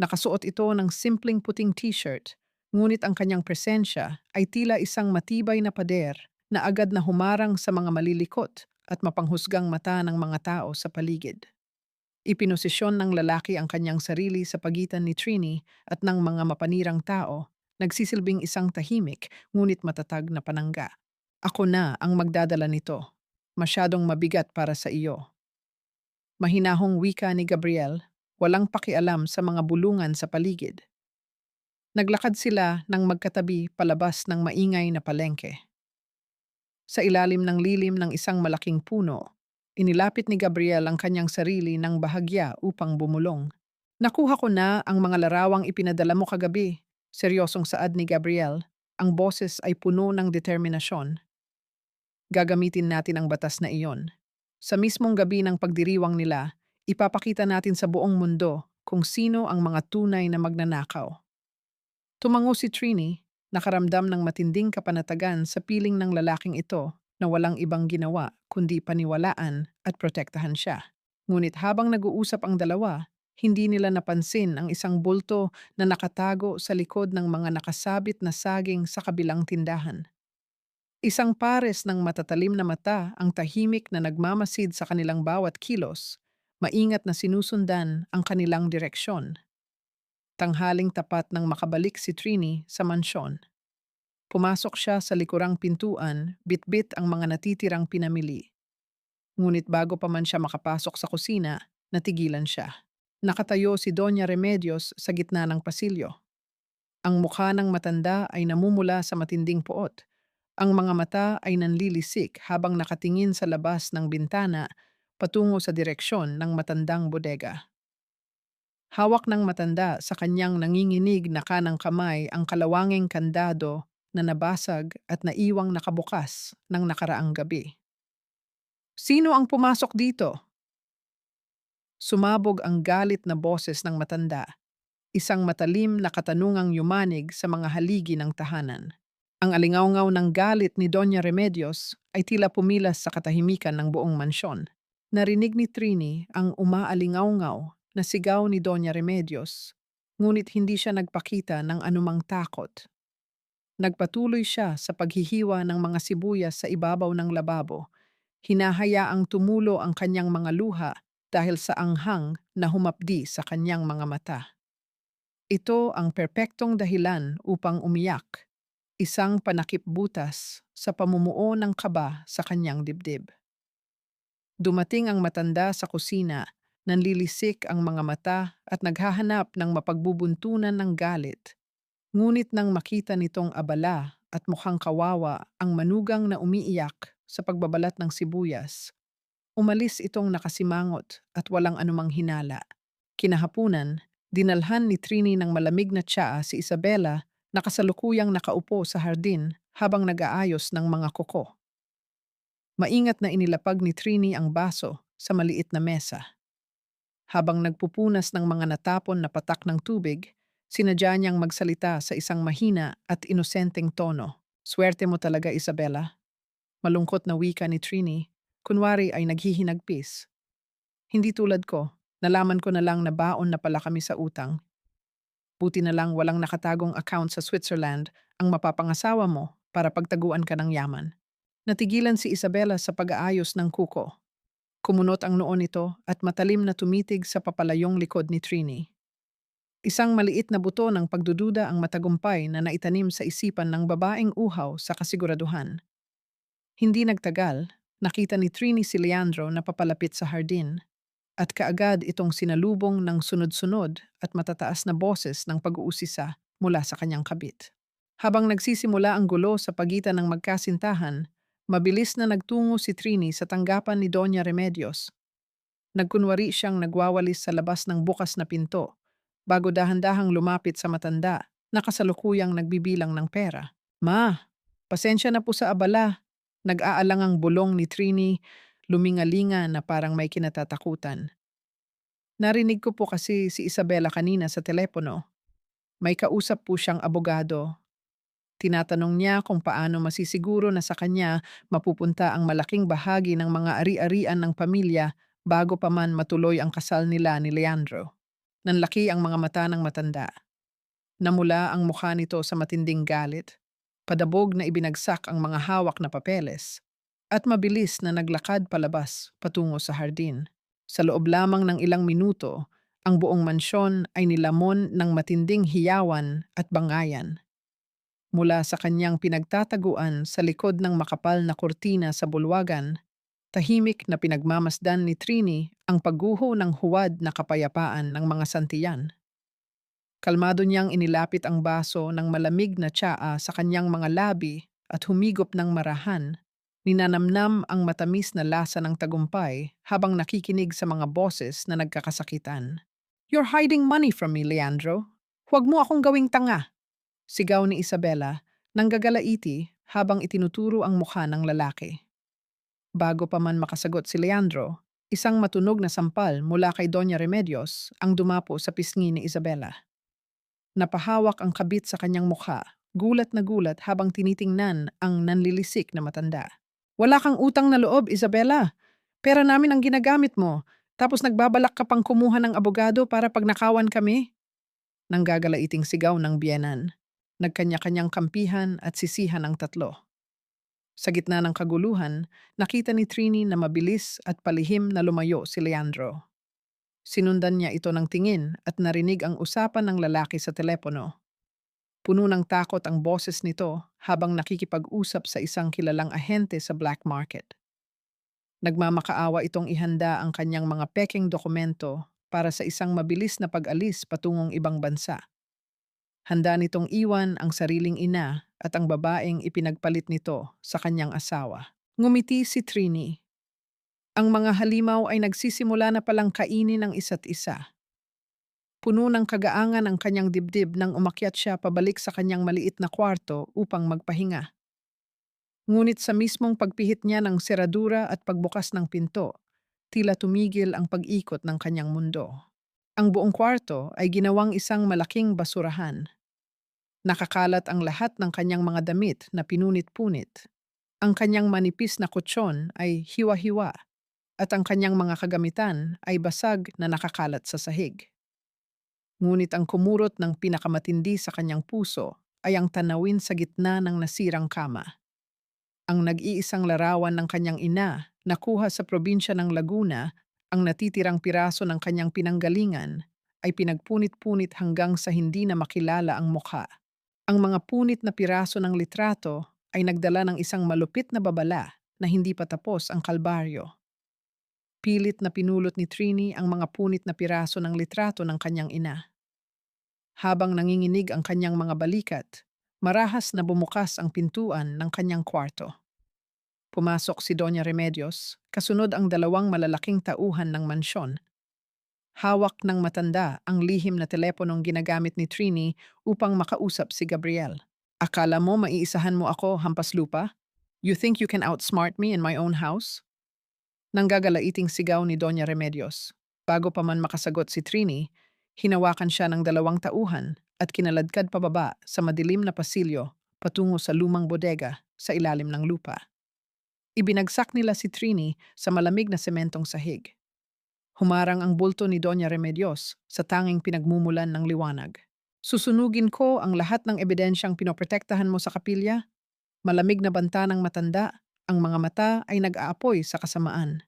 Nakasuot ito ng simpleng puting t-shirt, ngunit ang kanyang presensya ay tila isang matibay na pader na agad na humarang sa mga malilikot at mapanghusgang mata ng mga tao sa paligid. Ipinosisyon ng lalaki ang kanyang sarili sa pagitan ni Trini at ng mga mapanirang tao, nagsisilbing isang tahimik ngunit matatag na panangga. Ako na ang magdadala nito. Masyadong mabigat para sa iyo. Mahinahong wika ni Gabriel, walang pakialam sa mga bulungan sa paligid. Naglakad sila ng magkatabi palabas ng maingay na palengke. Sa ilalim ng lilim ng isang malaking puno, inilapit ni Gabriel ang kanyang sarili ng bahagya upang bumulong. Nakuha ko na ang mga larawang ipinadala mo kagabi. Seryosong saad ni Gabriel, ang boses ay puno ng determinasyon. Gagamitin natin ang batas na iyon. Sa mismong gabi ng pagdiriwang nila, ipapakita natin sa buong mundo kung sino ang mga tunay na magnanakaw. Tumango si Trini, nakaramdam ng matinding kapanatagan sa piling ng lalaking ito na walang ibang ginawa kundi paniwalaan at protektahan siya. Ngunit habang nag-uusap ang dalawa, hindi nila napansin ang isang bulto na nakatago sa likod ng mga nakasabit na saging sa kabilang tindahan. Isang pares ng matatalim na mata ang tahimik na nagmamasid sa kanilang bawat kilos, maingat na sinusundan ang kanilang direksyon. Tanghaling tapat nang makabalik si Trini sa mansyon. Pumasok siya sa likurang pintuan, bitbit ang mga natitirang pinamili. Ngunit bago pa man siya makapasok sa kusina, natigilan siya. Nakatayo si Doña Remedios sa gitna ng pasilyo. Ang mukha ng matanda ay namumula sa matinding puot. Ang mga mata ay nanlilisik habang nakatingin sa labas ng bintana patungo sa direksyon ng matandang bodega. Hawak ng matanda sa kanyang nanginginig na kanang kamay ang kalawanging kandado na nabasag at naiwang nakabukas ng nakaraang gabi. Sino ang pumasok dito? Sumabog ang galit na boses ng matanda, isang matalim na katanungang yumanig sa mga haligi ng tahanan. Ang alingawngaw ng galit ni Doña Remedios ay tila pumilas sa katahimikan ng buong mansyon. Narinig ni Trini ang umaalingawngaw na sigaw ni Doña Remedios, ngunit hindi siya nagpakita ng anumang takot. Nagpatuloy siya sa paghihiwa ng mga sibuyas sa ibabaw ng lababo, hinahayaang tumulo ang kanyang mga luha dahil sa anghang na humapdi sa kanyang mga mata. Ito ang perpektong dahilan upang umiyak, isang panakip butas sa pamumuo ng kaba sa kanyang dibdib. Dumating ang matanda sa kusina, nanlilisik ang mga mata at naghahanap ng mapagbubuntunan ng galit. Ngunit nang makita nitong abala at mukhang kawawa ang manugang na umiiyak sa pagbabalat ng sibuyas, umalis itong nakasimangot at walang anumang hinala. Kinahapunan, dinalhan ni Trini ng malamig na tsaa si Isabela na kasalukuyang nakaupo sa hardin habang nag-aayos ng mga kuko. Maingat na inilapag ni Trini ang baso sa maliit na mesa. Habang nagpupunas ng mga natapon na patak ng tubig, sinadya niyang magsalita sa isang mahina at inosenteng tono. Swerte mo talaga, Isabela. Malungkot na wika ni Trini, kunwari ay naghihinagpis. Hindi tulad ko, nalaman ko na lang na baon na pala kami sa utang. Buti na lang walang nakatagong account sa Switzerland ang mapapangasawa mo para pagtaguan ka ng yaman. Natigilan si Isabela sa pag-aayos ng kuko. Kumunot ang noo nito at matalim na tumitig sa papalayong likod ni Trini. Isang maliit na buto ng pagdududa ang matagumpay na naitanim sa isipan ng babaeng uhaw sa kasiguraduhan. Hindi nagtagal, nakita ni Trini si Leandro na papalapit sa hardin at kaagad itong sinalubong ng sunod-sunod at matataas na boses ng pag-uusisa mula sa kanyang kabit. Habang nagsisimula ang gulo sa pagitan ng magkasintahan, mabilis na nagtungo si Trini sa tanggapan ni Doña Remedios. Nagkunwari siyang nagwawalis sa labas ng bukas na pinto, bago dahan-dahang lumapit sa matanda na kasalukuyang nagbibilang ng pera. Ma, pasensya na po sa abala. Nag-aalangang bulong ni Trini, lumingalinga na parang may kinatatakutan. Narinig ko po kasi si Isabela kanina sa telepono. May kausap po siyang abogado. Tinatanong niya kung paano masisiguro na sa kanya mapupunta ang malaking bahagi ng mga ari-arian ng pamilya bago pa man matuloy ang kasal nila ni Leandro. Nanlaki ang mga mata ng matanda. Namula ang mukha nito sa matinding galit. Padabog na ibinagsak ang mga hawak na papeles. At mabilis na naglakad palabas patungo sa hardin. Sa loob lamang ng ilang minuto, ang buong mansyon ay nilamon ng matinding hiyawan at bangayan. Mula sa kanyang pinagtataguan sa likod ng makapal na kurtina sa bulwagan, tahimik na pinagmamasdan ni Trini ang pagguho ng huwad na kapayapaan ng mga santiyan. Kalmado niyang inilapit ang baso ng malamig na tsaa sa kanyang mga labi at humigop ng marahan. Ninanamnam ang matamis na lasa ng tagumpay habang nakikinig sa mga boses na nagkakasakitan. "You're hiding money from me, Leandro. Huwag mo akong gawing tanga," sigaw ni Isabela, nanggagalaiti habang itinuturo ang mukha ng lalaki. Bago pa man makasagot si Leandro, isang matunog na sampal mula kay Doña Remedios ang dumapo sa pisngi ni Isabela. Napahawak ang kabit sa kanyang mukha, gulat na gulat habang tinitingnan ang nanlilisik na matanda. "Wala kang utang na loob, Isabela. Pera namin ang ginagamit mo, tapos nagbabalak ka pang kumuha ng abogado para pagnakawan kami?" Nanggagalaiting sigaw ng biyenan. Nagkanya-kanyang kampihan at sisihan ang tatlo. Sa gitna ng kaguluhan, nakita ni Trini na mabilis at palihim na lumayo si Leandro. Sinundan niya ito ng tingin at narinig ang usapan ng lalaki sa telepono. Puno ng takot ang boses nito habang nakikipag-usap sa isang kilalang ahente sa black market. Nagmamakaawa itong ihanda ang kanyang mga pekeng dokumento para sa isang mabilis na pag-alis patungong ibang bansa. Handa nitong iwan ang sariling ina at ang babaeng ipinagpalit nito sa kanyang asawa. Ngumiti si Trini. Ang mga halimaw ay nagsisimula na palang kainin ang isa't isa. Puno ng kagaangan ang kanyang dibdib nang umakyat siya pabalik sa kanyang maliit na kwarto upang magpahinga. Ngunit sa mismong pagpihit niya ng seradura at pagbukas ng pinto, tila tumigil ang pag-ikot ng kanyang mundo. Ang buong kwarto ay ginawang isang malaking basurahan. Nakakalat ang lahat ng kanyang mga damit na pinunit-punit. Ang kanyang manipis na kutsyon ay hiwa-hiwa at ang kanyang mga kagamitan ay basag na nakakalat sa sahig. Ngunit ang kumurot ng pinakamatindi sa kanyang puso ay ang tanawin sa gitna ng nasirang kama. Ang nag-iisang larawan ng kanyang ina, nakuha sa probinsya ng Laguna, ang natitirang piraso ng kanyang pinanggalingan, ay pinagpunit-punit hanggang sa hindi na makilala ang mukha. Ang mga punit na piraso ng litrato ay nagdala ng isang malupit na babala na hindi pa tapos ang kalbaryo. Pilit na pinulot ni Trini ang mga punit na piraso ng litrato ng kanyang ina. Habang nanginginig ang kanyang mga balikat, marahas na bumukas ang pintuan ng kanyang kwarto. Pumasok si Doña Remedios, kasunod ang dalawang malalaking tauhan ng mansyon. Hawak ng matanda ang lihim na teleponong ginagamit ni Trini upang makausap si Gabriel. "Akala mo maiisahan mo ako, hampas lupa? You think you can outsmart me in my own house?" Nanggagalaiting sigaw ni Doña Remedios. Bago pa man makasagot si Trini, hinawakan siya ng dalawang tauhan at kinaladkad pababa sa madilim na pasilyo patungo sa lumang bodega sa ilalim ng lupa. Ibinagsak nila si Trini sa malamig na sementong sahig. Humarang ang bulto ni Doña Remedios sa tanging pinagmumulan ng liwanag. "Susunugin ko ang lahat ng ebidensyang pinoprotektahan mo sa kapilya?" Malamig na banta ng matanda, Ang mga mata ay nag-aapoy sa kasamaan.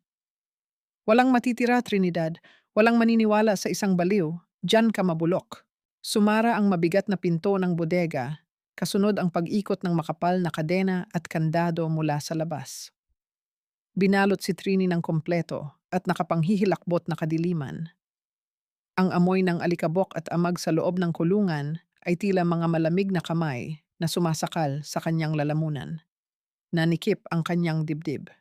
Walang matitira, Trinidad. Walang maniniwala sa isang baliw. Diyan ka mabulok. Sumara ang mabigat na pinto ng bodega. Kasunod ang pag-ikot ng makapal na kadena at kandado mula sa labas. Binalot si Trini ng kompleto at nakapanghihilakbot na kadiliman. Ang amoy ng alikabok at amag sa loob ng kulungan ay tila mga malamig na kamay na sumasakal sa kanyang lalamunan. Nanikip ang kanyang dibdib.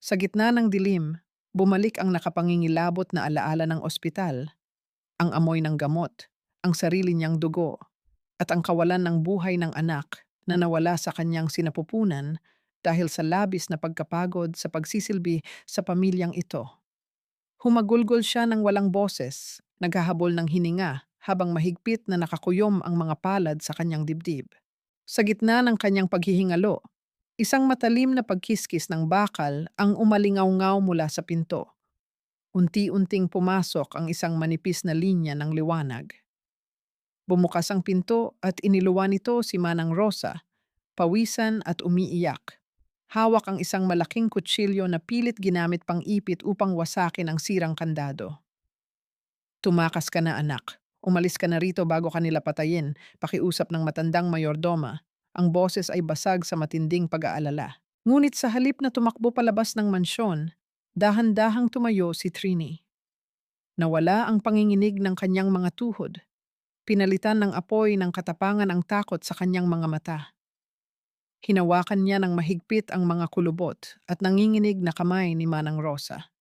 Sa gitna ng dilim, bumalik ang nakapangingilabot na alaala ng ospital, ang amoy ng gamot, ang sarili niyang dugo, at ang kawalan ng buhay ng anak na nawala sa kanyang sinapupunan dahil sa labis na pagkapagod sa pagsisilbi sa pamilyang ito. Humagulgol siya ng walang boses, naghahabol ng hininga habang mahigpit na nakakuyom ang mga palad sa kanyang dibdib. Sa gitna ng kanyang paghihingalo, isang matalim na pagkiskis ng bakal ang umalingaw-ngaw mula sa pinto. Unti-unting pumasok ang isang manipis na linya ng liwanag. Bumukas ang pinto at iniluwa nito si Manang Rosa, pawisan at umiiyak. Hawak ang isang malaking kutsilyo na pilit ginamit pang ipit upang wasakin ang sirang kandado. Tumakas ka na, anak. Umalis ka na rito bago ka nila patayin, pakiusap ng matandang mayordoma. Ang boses ay basag sa matinding pag-aalala. Ngunit sa halip na tumakbo palabas ng mansyon, dahan-dahang tumayo si Trini. Nawala ang panginginig ng kanyang mga tuhod. Pinalitan ng apoy ng katapangan ang takot sa kanyang mga mata. Hinawakan niya ng mahigpit ang mga kulubot at nanginginig na kamay ni Manang Rosa.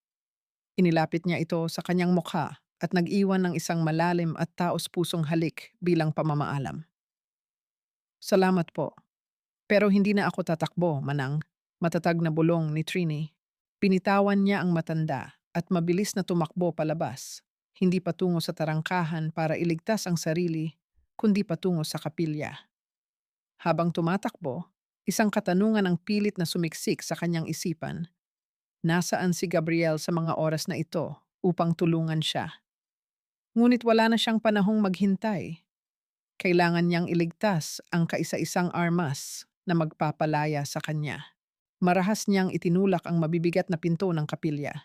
Inilapit niya ito sa kanyang mukha at nag-iwan ng isang malalim at taos-pusong halik bilang pamamaalam. Salamat po. Pero hindi na ako tatakbo, Manang. Matatag na bulong ni Trini. Pinitawan niya ang matanda at mabilis na tumakbo palabas. Hindi patungo sa tarangkahan para iligtas ang sarili, kundi patungo sa kapilya. Habang tumatakbo, isang katanungan ang pilit na sumiksik sa kanyang isipan. Nasaan si Gabriel sa mga oras na ito upang tulungan siya? Ngunit wala na siyang panahong maghintay. Kailangan niyang iligtas ang kaisa-isang armas na magpapalaya sa kanya. Marahas niyang itinulak ang mabibigat na pinto ng kapilya.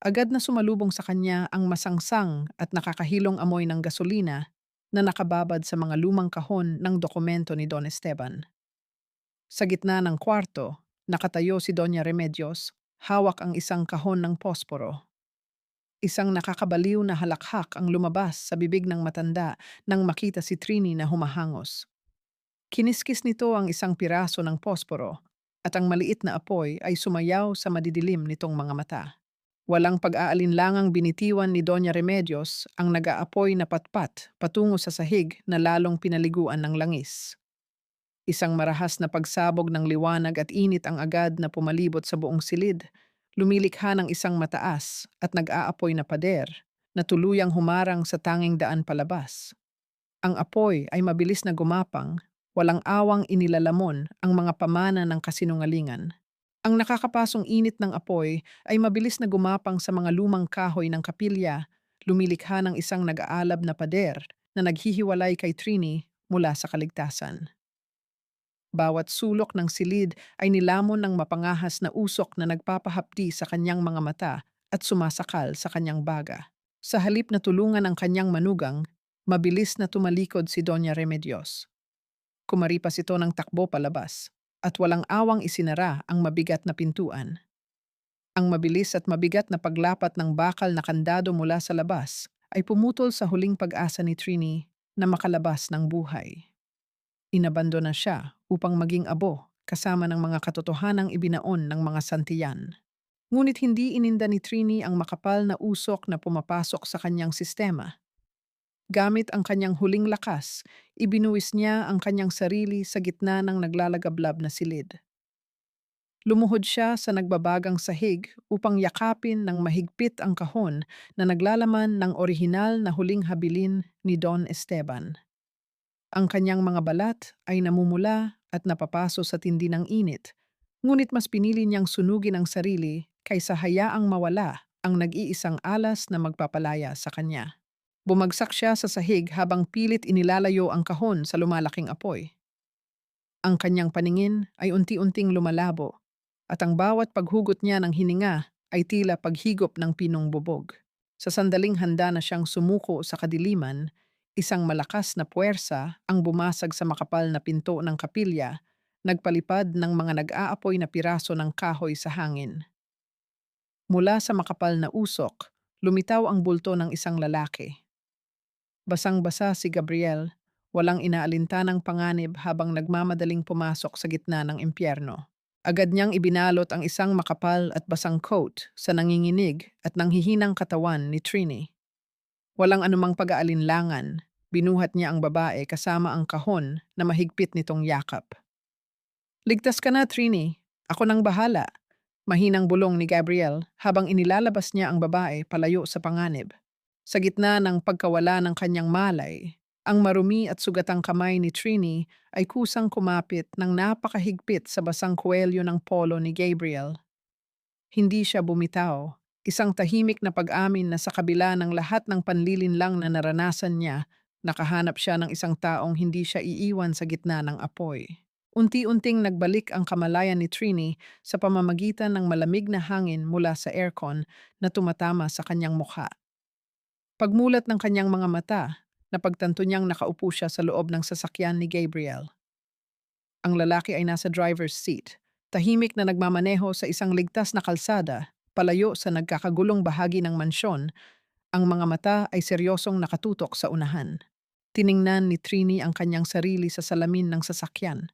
Agad na sumalubong sa kanya ang masangsang at nakakahilong amoy ng gasolina na nakababad sa mga lumang kahon ng dokumento ni Don Esteban. Sa gitna ng kwarto, nakatayo si Doña Remedios, hawak ang isang kahon ng posporo. Isang nakakabaliw na halakhak ang lumabas sa bibig ng matanda nang makita si Trini na humahangos. Kiniskis nito ang isang piraso ng posporo at ang maliit na apoy ay sumayaw sa madidilim nitong mga mata. Walang pag-aalinlangang binitiwan ni Doña Remedios ang nag-aapoy na patpat patungo sa sahig na lalong pinaliguan ng langis. Isang marahas na pagsabog ng liwanag at init ang agad na pumalibot sa buong silid, lumilikha ng isang mataas at nag-aapoy na pader na tuluyang humarang sa tanging daan palabas. Ang apoy ay mabilis na gumapang, walang awang inilalamon ang mga pamana ng kasinungalingan. Ang nakakapasong init ng apoy ay mabilis na gumapang sa mga lumang kahoy ng kapilya, lumilikha ng isang nag-aalab na pader na naghihiwalay kay Trini mula sa kaligtasan. Bawat sulok ng silid ay nilamon ng mapangahas na usok na nagpapahapdi sa kanyang mga mata at sumasakal sa kanyang baga. Sa halip na tulungan ang kanyang manugang, mabilis na tumalikod si Doña Remedios. Kumaripas ito ng takbo palabas at walang awang isinara ang mabigat na pintuan. Ang mabilis at mabigat na paglapat ng bakal na kandado mula sa labas ay pumutol sa huling pag-asa ni Trini na makalabas ng buhay. Inabandona siya upang maging abo kasama ng mga katotohanang ibinaon ng mga santiyan. Ngunit hindi ininda ni Trini ang makapal na usok na pumapasok sa kanyang sistema. Gamit ang kanyang huling lakas, ibinuwis niya ang kanyang sarili sa gitna ng naglalagablab na silid. Lumuhod siya sa nagbabagang sahig upang yakapin ng mahigpit ang kahon na naglalaman ng orihinal na huling habilin ni Don Esteban. Ang kanyang mga balat ay namumula at napapaso sa tindi ng init, ngunit mas pinili niyang sunugin ang sarili kaysa hayaang mawala ang nag-iisang alas na magpapalaya sa kanya. Bumagsak siya sa sahig habang pilit inilalayo ang kahon sa lumalaking apoy. Ang kanyang paningin ay unti-unting lumalabo at ang bawat paghugot niya ng hininga ay tila paghigop ng pinong bubog. Sa sandaling handa na siyang sumuko sa kadiliman, isang malakas na puwersa ang bumasag sa makapal na pinto ng kapilya, nagpalipad ng mga nag-aapoy na piraso ng kahoy sa hangin. Mula sa makapal na usok, lumitaw ang bulto ng isang lalaki. Basang-basa si Gabriel, walang inaalintanang panganib habang nagmamadaling pumasok sa gitna ng impyerno. Agad niyang ibinalot ang isang makapal at basang coat sa nanginginig at nanghihinang katawan ni Trini. Walang anumang pag-aalinlangan, binuhat niya ang babae kasama ang kahon na mahigpit nitong yakap. "Ligtas ka na, Trini. Ako nang bahala." Mahinang bulong ni Gabriel habang inilalabas niya ang babae palayo sa panganib. Sa gitna ng pagkawala ng kanyang malay, ang marumi at sugatang kamay ni Trini ay kusang kumapit ng napakahigpit sa basang kuwelyo ng polo ni Gabriel. Hindi siya bumitaw. Isang tahimik na pag-amin na sa kabila ng lahat ng panlilinlang na naranasan niya, nakahanap siya ng isang taong hindi siya iiwan sa gitna ng apoy. Unti-unting nagbalik ang kamalayan ni Trini sa pamamagitan ng malamig na hangin mula sa aircon na tumatama sa kanyang mukha. Pagmulat ng kanyang mga mata, napagtanto niyang nakaupo siya sa loob ng sasakyan ni Gabriel. Ang lalaki ay nasa driver's seat, tahimik na nagmamaneho sa isang ligtas na kalsada, palayo sa nagkakagulong bahagi ng mansyon. Ang mga mata ay seryosong nakatutok sa unahan. Tiningnan ni Trini ang kanyang sarili sa salamin ng sasakyan.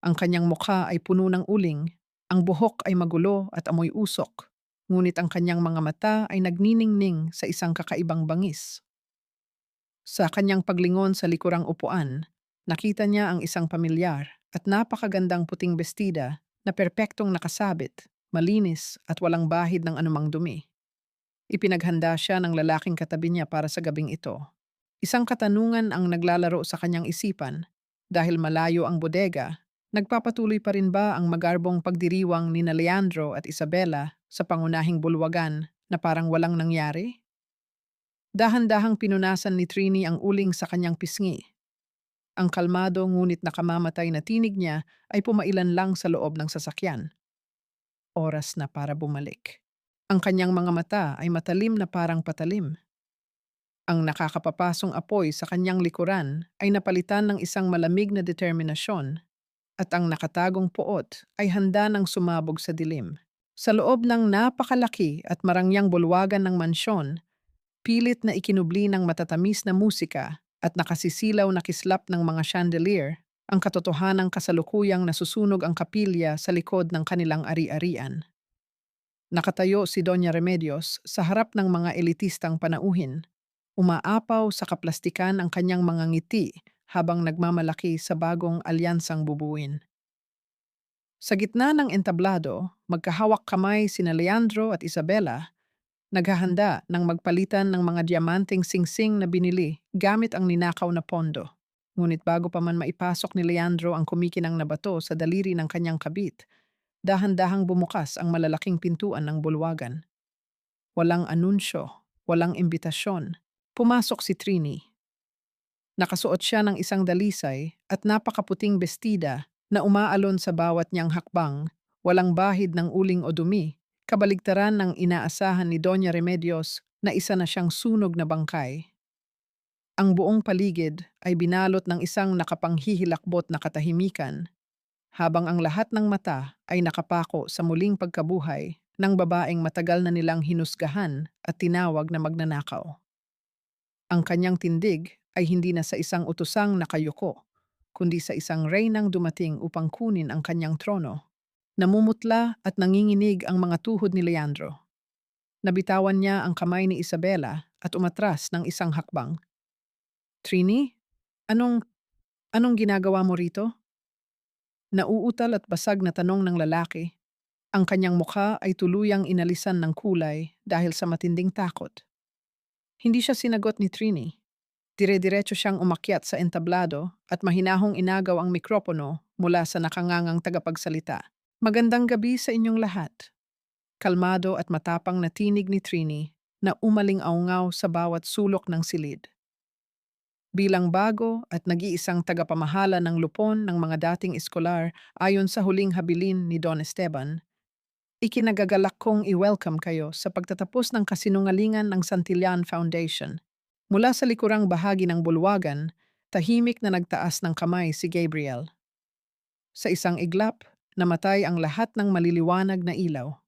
Ang kanyang mukha ay puno ng uling, ang buhok ay magulo at amoy usok, ngunit ang kanyang mga mata ay nagniningning sa isang kakaibang bangis. Sa kanyang paglingon sa likurang upuan, nakita niya ang isang pamilyar at napakagandang puting bestida na perpektong nakasabit, malinis at walang bahid ng anumang dumi. Ipinaghanda siya ng lalaking katabi niya para sa gabing ito. Isang katanungan ang naglalaro sa kanyang isipan. Dahil malayo ang bodega, nagpapatuloy pa rin ba ang magarbong pagdiriwang ni Leandro at Isabela sa pangunahing bulwagan na parang walang nangyari? Dahan-dahang pinunasan ni Trini ang uling sa kanyang pisngi. Ang kalmado ngunit nakamamatay na tinig niya ay pumailan lang sa loob ng sasakyan. Oras na para bumalik. Ang kanyang mga mata ay matalim na parang patalim. Ang nakakapapasong apoy sa kanyang likuran ay napalitan ng isang malamig na determinasyon at ang nakatagong puot ay handa ng sumabog sa dilim. Sa loob ng napakalaki at marangyang bulwagan ng mansyon, pilit na ikinubli ng matatamis na musika at nakasisilaw na kislap ng mga chandelier ang katotohanang kasalukuyang nasusunog ang kapilya sa likod ng kanilang ari-arian. Nakatayo si Doña Remedios sa harap ng mga elitistang panauhin. Umaapaw sa kaplastikan ang kanyang mga ngiti habang nagmamalaki sa bagong alyansang bubuin. Sa gitna ng entablado, magkahawak kamay sina Leandro at Isabela, naghahanda ng magpalitan ng mga diamanteng singsing na binili gamit ang ninakaw na pondo. Ngunit bago pa man maipasok ni Leandro ang kumikinang na bato sa daliri ng kanyang kabit, dahan-dahang bumukas ang malalaking pintuan ng bulwagan. Walang anunsyo, walang imbitasyon. Pumasok si Trini. Nakasuot siya ng isang dalisay at napakaputing bestida na umaalon sa bawat niyang hakbang, walang bahid ng uling o dumi, kabaligtaran ng inaasahan ni Doña Remedios na isa na siyang sunog na bangkay. Ang buong paligid ay binalot ng isang nakapanghihilakbot na katahimikan, habang ang lahat ng mata ay nakapako sa muling pagkabuhay ng babaeng matagal na nilang hinusgahan at tinawag na magnanakaw. Ang kanyang tindig ay hindi na sa isang utusang nakayuko, kundi sa isang reynang dumating upang kunin ang kanyang trono. Namumutla at nanginginig ang mga tuhod ni Leandro. Nabitawan niya ang kamay ni Isabela at umatras ng isang hakbang. "Trini, anong, anong ginagawa mo rito?" Nauutal at basag na tanong ng lalaki. Ang kanyang mukha ay tuluyang inalisan ng kulay dahil sa matinding takot. Hindi siya sinagot ni Trini. Dire-diretso siyang umakyat sa entablado at mahinahong inagaw ang mikropono mula sa nakangangang tagapagsalita. "Magandang gabi sa inyong lahat." Kalmado at matapang na tinig ni Trini na umaling-aungaw sa bawat sulok ng silid. Bilang bago at nag-iisang tagapamahala ng lupon ng mga dating eskolar ayon sa huling habilin ni Don Esteban, ikinagagalak kong i-welcome kayo sa pagtatapos ng kasinungalingan ng Santillan Foundation. Mula sa likurang bahagi ng bulwagan, tahimik na nagtaas ng kamay si Gabriel. Sa isang iglap, namatay ang lahat ng maliliwanag na ilaw.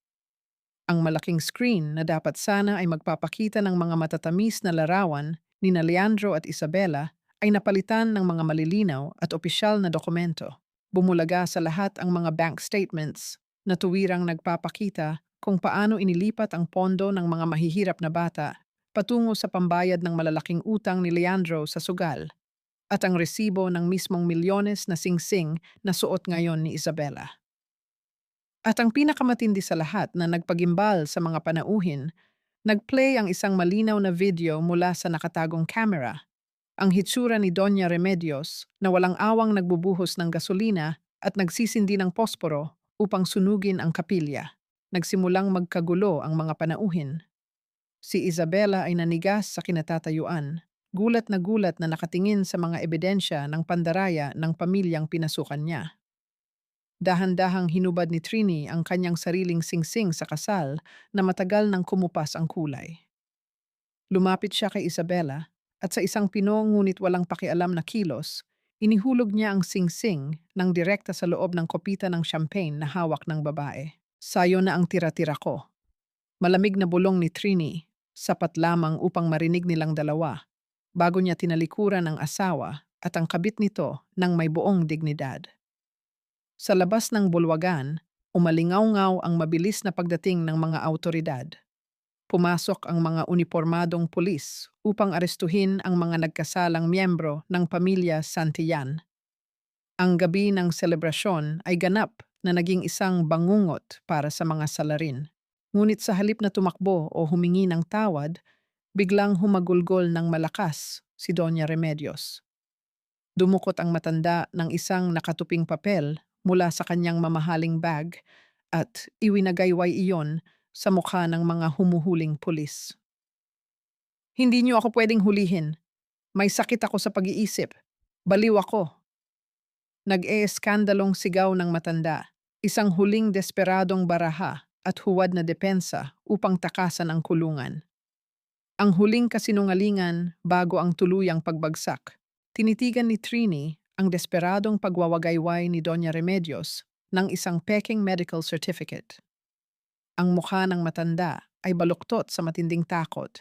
Ang malaking screen na dapat sana ay magpapakita ng mga matatamis na larawan ni na Leandro at Isabela ay napalitan ng mga malilinaw at opisyal na dokumento. Bumulaga sa lahat ang mga bank statements na tuwirang nagpapakita kung paano inilipat ang pondo ng mga mahihirap na bata patungo sa pambayad ng malalaking utang ni Leandro sa sugal at ang resibo ng mismong milyones na singsing na suot ngayon ni Isabela. At ang pinakamatindi sa lahat na nagpagimbal sa mga panauhin, nagplay ang isang malinaw na video mula sa nakatagong camera. Ang hitsura ni Doña Remedios na walang awang nagbubuhos ng gasolina at nagsisindi ng posporo upang sunugin ang kapilya. Nagsimulang magkagulo ang mga panauhin. Si Isabela ay nanigas sa kinatatayuan, gulat na nakatingin sa mga ebidensya ng pandaraya ng pamilyang pinasukan niya. Dahan-dahang hinubad ni Trini ang kanyang sariling singsing sa kasal na matagal nang kumupas ang kulay. Lumapit siya kay Isabela at sa isang pinong ngunit walang pakialam na kilos, inihulog niya ang singsing ng direkta sa loob ng kopita ng champagne na hawak ng babae. Sayo na ang tira-tira ko. Malamig na bulong ni Trini, sapat lamang upang marinig nilang dalawa, bago niya tinalikuran ang asawa at ang kabit nito ng may buong dignidad. Sa labas ng bulwagan, umalingaw-ngaw ang mabilis na pagdating ng mga awtoridad. Pumasok ang mga unipormadong pulis upang arestuhin ang mga nagkasalang miyembro ng pamilya Santillan. Ang gabi ng selebrasyon ay ganap na naging isang bangungot para sa mga salarin. Ngunit sa halip na tumakbo o humingi ng tawad, biglang humagulgol ng malakas si Doña Remedios. Dumukot ang matanda ng isang nakatuping papel mula sa kanyang mamahaling bag at iwinagayway iyon sa mukha ng mga humuhuling pulis. Hindi niyo ako pwedeng hulihin. May sakit ako sa pag-iisip. Baliw ako. Nag-e-eskandalong sigaw ng matanda, isang huling desperadong baraha at huwad na depensa upang takasan ang kulungan. Ang huling kasinungalingan bago ang tuluyang pagbagsak. Tinitigan ni Trini ang desperadong pagwawagayway ni Doña Remedios ng isang peking medical certificate. Ang mukha ng matanda ay baluktot sa matinding takot,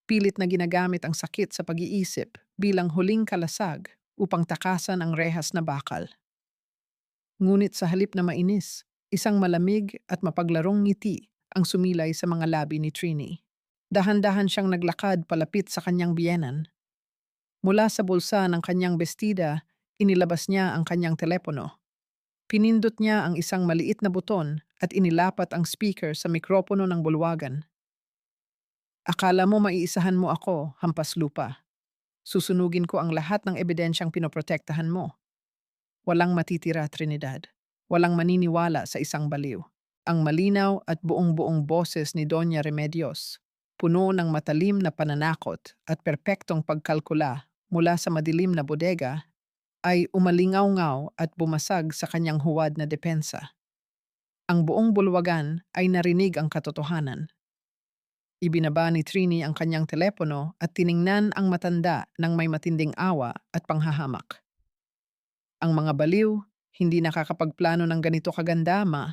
pilit na ginagamit ang sakit sa pag-iisip bilang huling kalasag upang takasan ang rehas na bakal. Ngunit sa halip na mainis, isang malamig at mapaglarong ngiti ang sumilay sa mga labi ni Trini. Dahan-dahan siyang naglakad palapit sa kanyang biyenan. Mula sa bulsa ng kanyang bestida, inilabas niya ang kanyang telepono. Pinindot niya ang isang maliit na buton at inilapat ang speaker sa mikropono ng bulwagan. Akala mo maiisahan mo ako, hampas lupa. Susunugin ko ang lahat ng ebidensyang pinoprotektahan mo. Walang matitira, Trinidad. Walang maniniwala sa isang baliw. Ang malinaw at buong-buong boses ni Doña Remedios, puno ng matalim na pananakot at perpektong pagkalkula mula sa madilim na bodega, ay umalingaw-ngaw at bumasag sa kanyang huwad na depensa. Ang buong bulwagan ay narinig ang katotohanan. Ibinaba ni Trini ang kanyang telepono at tiningnan ang matanda ng may matinding awa at panghahamak. Ang mga baliw, hindi nakakapagplano ng ganito kaganda, ma.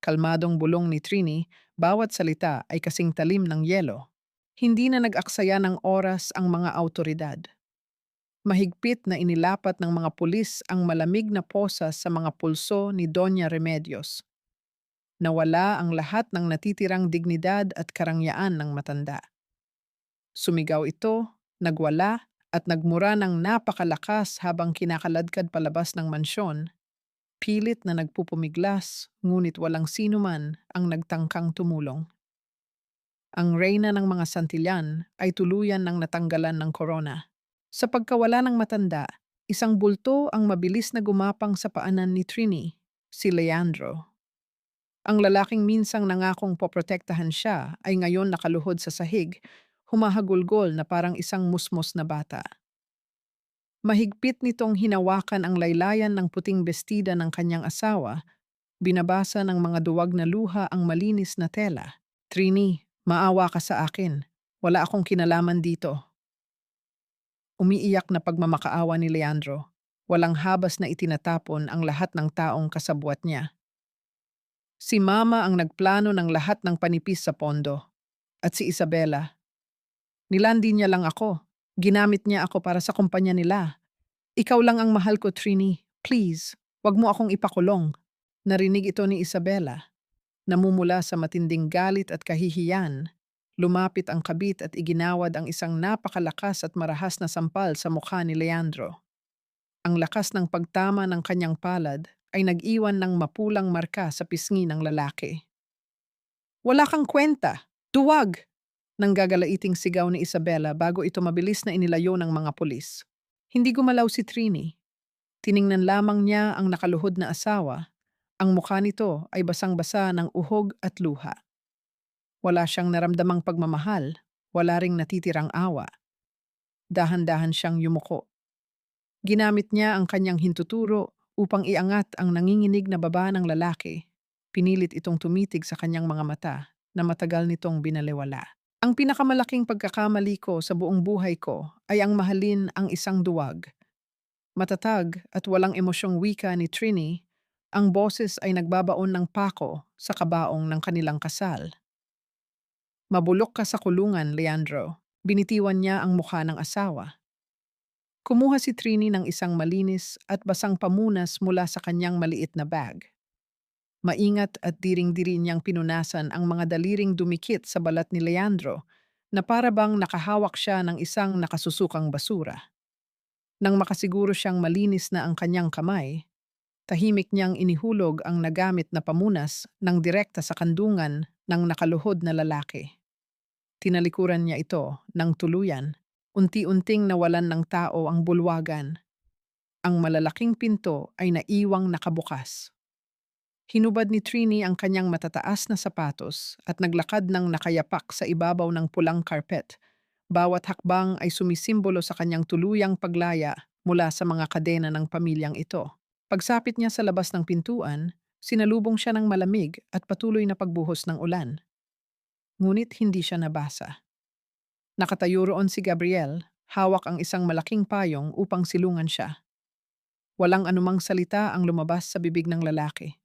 Kalmadong bulong ni Trini, bawat salita ay kasing talim ng yelo. Hindi na nag-aksaya ng oras ang mga awtoridad. Mahigpit na inilapat ng mga pulis ang malamig na posas sa mga pulso ni Doña Remedios. Nawala ang lahat ng natitirang dignidad at karangyaan ng matanda. Sumigaw ito, nagwala, at nagmura ng napakalakas habang kinakaladkad palabas ng mansyon. Pilit na nagpupumiglas, ngunit walang sino man ang nagtangkang tumulong. Ang reyna ng mga Santillan ay tuluyan ng natanggalan ng korona. Sa pagkawala ng matanda, isang bulto ang mabilis na gumapang sa paanan ni Trini, si Leandro. Ang lalaking minsang nangakong poprotektahan siya ay ngayon nakaluhod sa sahig, humahagulgol na parang isang musmos na bata. Mahigpit nitong hinawakan ang laylayan ng puting bestida ng kanyang asawa, binabasa ng mga duwag na luha ang malinis na tela. Trini, maawa ka sa akin. Wala akong kinalaman dito. Umiiyak na pagmamakaawa ni Leandro. Walang habas na itinatapon ang lahat ng taong kasabwat niya. Si Mama ang nagplano ng lahat ng panipis sa pondo. At si Isabela, nilandi niya lang ako. Ginamit niya ako para sa kumpanya nila. Ikaw lang ang mahal ko, Trini. Please, wag mo akong ipakulong. Narinig ito ni Isabela. Namumula sa matinding galit at kahihiyan, lumapit ang kabit at iginawad ang isang napakalakas at marahas na sampal sa mukha ni Leandro. Ang lakas ng pagtama ng kanyang palad ay nag-iwan ng mapulang marka sa pisngi ng lalaki. Wala kang kwenta! Duwag! Nang gagalaiting sigaw ni Isabela bago ito mabilis na inilayo ng mga pulis. Hindi gumalaw si Trini. Tiningnan lamang niya ang nakaluhod na asawa. Ang mukha nito ay basang-basa ng uhog at luha. Wala siyang naramdamang pagmamahal, wala ring natitirang awa. Dahan-dahan siyang yumuko. Ginamit niya ang kanyang hintuturo upang iangat ang nanginginig na baba ng lalaki. Pinilit itong tumitig sa kanyang mga mata na matagal nitong binalewala. Ang pinakamalaking pagkakamali ko sa buong buhay ko ay ang mahalin ang isang duwag. Matatag at walang emosyong wika ni Trini, ang boses ay nagbabaon ng pako sa kabaong ng kanilang kasal. Mabulok ka sa kulungan, Leandro. Binitiwan niya ang mukha ng asawa. Kumuha si Trini ng isang malinis at basang pamunas mula sa kanyang maliit na bag. Maingat at diring-diri niyang pinunasan ang mga daliring dumikit sa balat ni Leandro na para bang nakahawak siya ng isang nakasusukang basura. Nang makasiguro siyang malinis na ang kanyang kamay, tahimik niyang inihulog ang nagamit na pamunas ng direkta sa kandungan ng nakaluhod na lalaki. Tinalikuran niya ito ng tuluyan. Unti-unting nawalan ng tao ang bulwagan. Ang malalaking pinto ay naiwang nakabukas. Hinubad ni Trini ang kanyang matataas na sapatos at naglakad ng nakayapak sa ibabaw ng pulang karpet. Bawat hakbang ay sumisimbolo sa kanyang tuluyang paglaya mula sa mga kadena ng pamilyang ito. Pagsapit niya sa labas ng pintuan, sinalubong siya ng malamig at patuloy na pagbuhos ng ulan. Ngunit hindi siya nabasa. Nakatayo roon si Gabriel, hawak ang isang malaking payong upang silungan siya. Walang anumang salita ang lumabas sa bibig ng lalaki.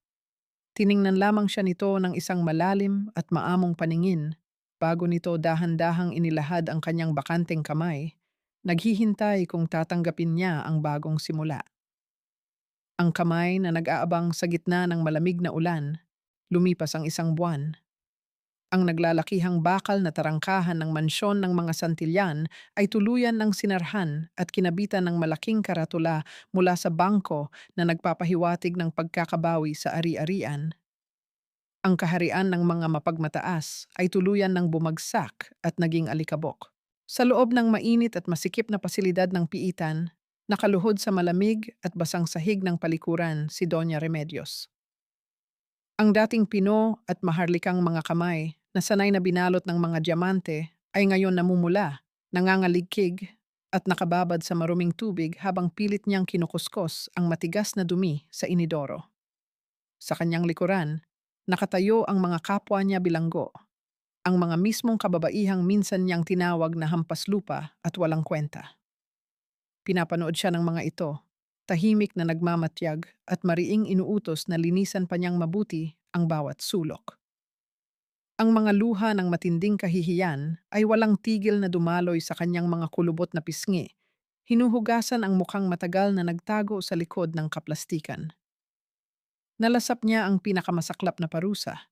Tiningnan lamang siya nito ng isang malalim at maamong paningin bago nito dahan-dahang inilahad ang kanyang bakanteng kamay, naghihintay kung tatanggapin niya ang bagong simula. Ang kamay na nag-aabang sa gitna ng malamig na ulan, lumipas ang isang buwan. Ang naglalakihang bakal na tarangkahan ng mansyon ng mga Santillan ay tuluyan ng sinarhan at kinabitan ng malaking karatula mula sa bangko na nagpapahiwatig ng pagkakabawi sa ari-arian. Ang kaharian ng mga mapagmataas ay tuluyan ng bumagsak at naging alikabok. Sa loob ng mainit at masikip na pasilidad ng piitan, nakaluhod sa malamig at basang sahig ng palikuran si Doña Remedios. Ang dating pino at maharlikang mga kamay na sanay na binalot ng mga diamante ay ngayon namumula, nangangaligkig at nakababad sa maruming tubig habang pilit niyang kinukuskos ang matigas na dumi sa inidoro. Sa kanyang likuran, nakatayo ang mga kapwa niya bilanggo, ang mga mismong kababaihang minsan niyang tinawag na hampas lupa at walang kwenta. Pinapanood siya ng mga ito, tahimik na nagmamatyag at mariing inuutos na linisan pa niyang mabuti ang bawat sulok. Ang mga luha ng matinding kahihiyan ay walang tigil na dumaloy sa kanyang mga kulubot na pisngi. Hinuhugasan ang mukhang matagal na nagtago sa likod ng kaplastikan. Nalasap niya ang pinakamasaklap na parusa,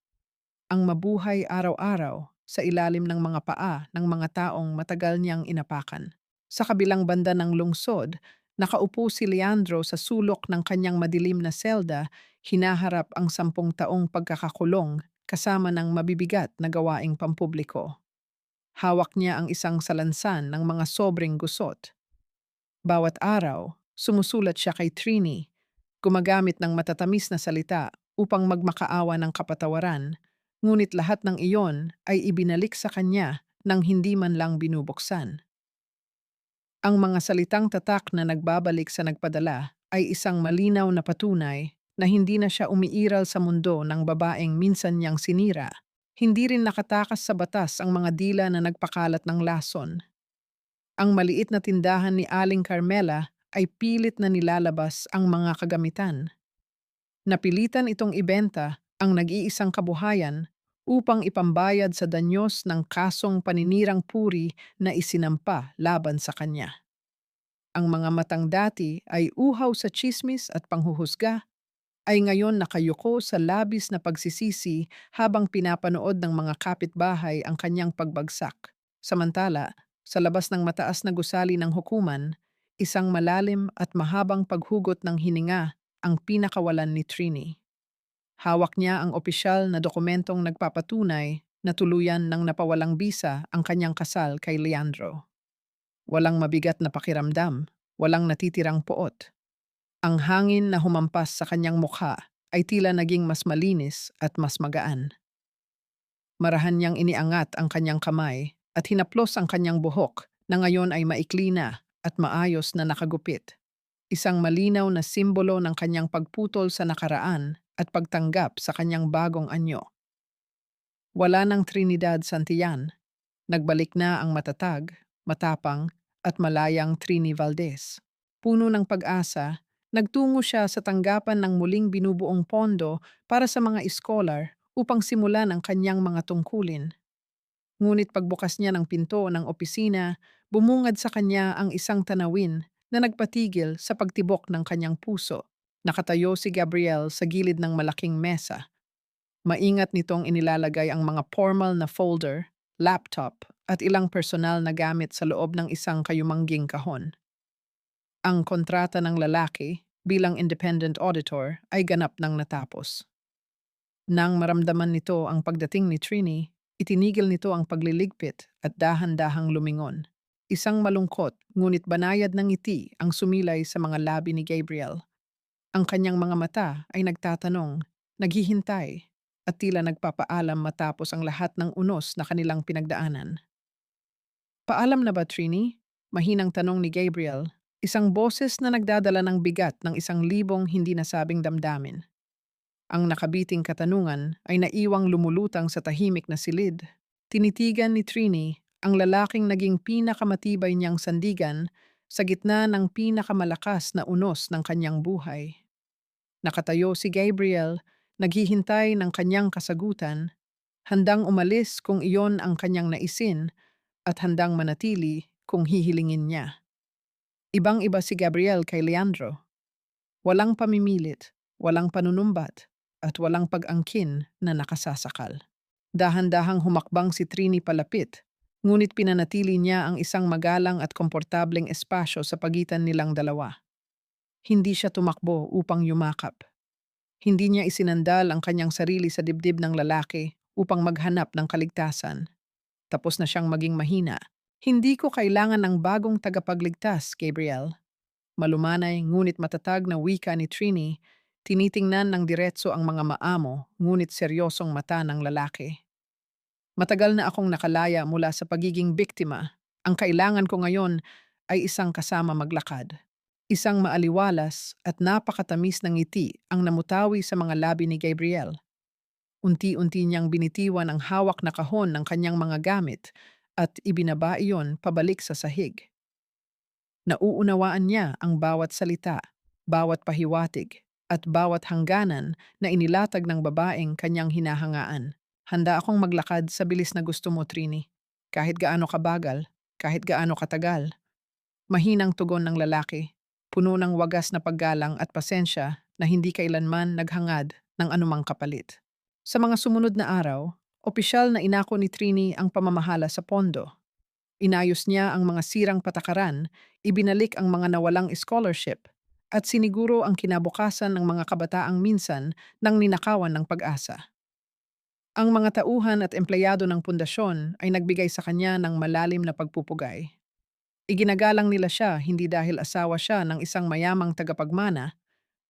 ang mabuhay araw-araw sa ilalim ng mga paa ng mga taong matagal niyang inapakan. Sa kabilang banda ng lungsod, nakaupo si Leandro sa sulok ng kanyang madilim na selda, hinaharap ang 10 taong pagkakakulong kasama ng mabibigat na gawaing pampubliko. Hawak niya ang isang salansan ng mga sobreng gusot. Bawat araw, sumusulat siya kay Trini, gumagamit ng matatamis na salita upang magmakaawa ng kapatawaran, ngunit lahat ng iyon ay ibinalik sa kanya nang hindi man lang binubuksan. Ang mga salitang tatak na nagbabalik sa nagpadala ay isang malinaw na patunay na hindi na siya umiiral sa mundo ng babaeng minsan niyang sinira. Hindi rin nakatakas sa batas ang mga dila na nagpakalat ng lason. Ang maliit na tindahan ni Aling Carmela ay pilit na nilalabas ang mga kagamitan. Napilitan itong ibenta ang nag-iisang kabuhayan upang ipambayad sa danyos ng kasong paninirang puri na isinampa laban sa kanya. Ang mga matang dati ay uhaw sa tsismis at panghuhusga ay ngayon nakayuko sa labis na pagsisisi habang pinapanood ng mga kapitbahay ang kanyang pagbagsak. Samantala, sa labas ng mataas na gusali ng hukuman, isang malalim at mahabang paghugot ng hininga ang pinakawalan ni Trini. Hawak niya ang opisyal na dokumentong nagpapatunay na tuluyan ng napawalang bisa ang kanyang kasal kay Leandro. Walang mabigat na pakiramdam, walang natitirang poot. Ang hangin na humampas sa kanyang mukha ay tila naging mas malinis at mas magaan. Marahan niyang iniangat ang kanyang kamay at hinaplos ang kanyang buhok na ngayon ay maikli na at maayos na nakagupit. Isang malinaw na simbolo ng kanyang pagputol sa nakaraan at pagtanggap sa kanyang bagong anyo. Wala ng Trinidad Santillan. Nagbalik na ang matatag, matapang, at malayang Trini Valdez. Puno ng pag-asa, nagtungo siya sa tanggapan ng muling binubuong pondo para sa mga scholar upang simulan ang kanyang mga tungkulin. Ngunit pagbukas niya ng pinto ng opisina, bumungad sa kanya ang isang tanawin na nagpatigil sa pagtibok ng kanyang puso. Nakatayo si Gabriel sa gilid ng malaking mesa. Maingat nitong inilalagay ang mga formal na folder, laptop, at ilang personal na gamit sa loob ng isang kayumangging kahon. Ang kontrata ng lalaki bilang independent auditor ay ganap nang natapos. Nang maramdaman nito ang pagdating ni Trini, itinigil nito ang pagliligpit at dahan-dahang lumingon. Isang malungkot ngunit banayad ng ngiti ang sumilay sa mga labi ni Gabriel. Ang kanyang mga mata ay nagtatanong, naghihintay, at tila nagpapaalam matapos ang lahat ng unos na kanilang pinagdaanan. Paalam na ba, Trini? Mahinang tanong ni Gabriel, isang boses na nagdadala ng bigat ng 1,000 hindi nasabing damdamin. Ang nakabiting katanungan ay naiwang lumulutang sa tahimik na silid. Tinitigan ni Trini ang lalaking naging pinakamatibay niyang sandigan sa gitna ng pinakamalakas na unos ng kanyang buhay. Nakatayo si Gabriel, naghihintay ng kanyang kasagutan, handang umalis kung iyon ang kanyang naisin at handang manatili kung hihilingin niya. Ibang-iba si Gabriel kay Leandro. Walang pamimilit, walang panunumbat, at walang pag-angkin na nakasasakal. Dahan-dahang humakbang si Trini palapit, ngunit pinanatili niya ang isang magalang at komportableng espasyo sa pagitan nilang dalawa. Hindi siya tumakbo upang yumakap. Hindi niya isinandal ang kanyang sarili sa dibdib ng lalaki upang maghanap ng kaligtasan. Tapos na siyang maging mahina. Hindi ko kailangan ng bagong tagapagligtas, Gabriel. Malumanay ngunit matatag na wika ni Trini, tinitingnan ng diretso ang mga maamo ngunit seryosong mata ng lalaki. Matagal na akong nakalaya mula sa pagiging biktima. Ang kailangan ko ngayon ay isang kasama maglakad. Isang maaliwalas at napakatamis ng ngiti ang namutawi sa mga labi ni Gabriel. Unti-unti niyang binitiwan ang hawak na kahon ng kanyang mga gamit at ibinaba iyon pabalik sa sahig. Nauunawaan niya ang bawat salita, bawat pahiwatig, at bawat hangganan na inilatag ng babaeng kanyang hinahangaan. Handa akong maglakad sa bilis na gusto mo, Trini. Kahit gaano kabagal, kahit gaano katagal. Mahinang tugon ng lalaki, puno ng wagas na paggalang at pasensya na hindi kailanman naghangad ng anumang kapalit. Sa mga sumunod na araw, opisyal na inako ni Trini ang pamamahala sa pondo. Inayos niya ang mga sirang patakaran, ibinalik ang mga nawalang scholarship, at siniguro ang kinabukasan ng mga kabataang minsan nang ninakawan ng pag-asa. Ang mga tauhan at empleyado ng pundasyon ay nagbigay sa kanya ng malalim na pagpupugay. Iginagalang nila siya hindi dahil asawa siya ng isang mayamang tagapagmana,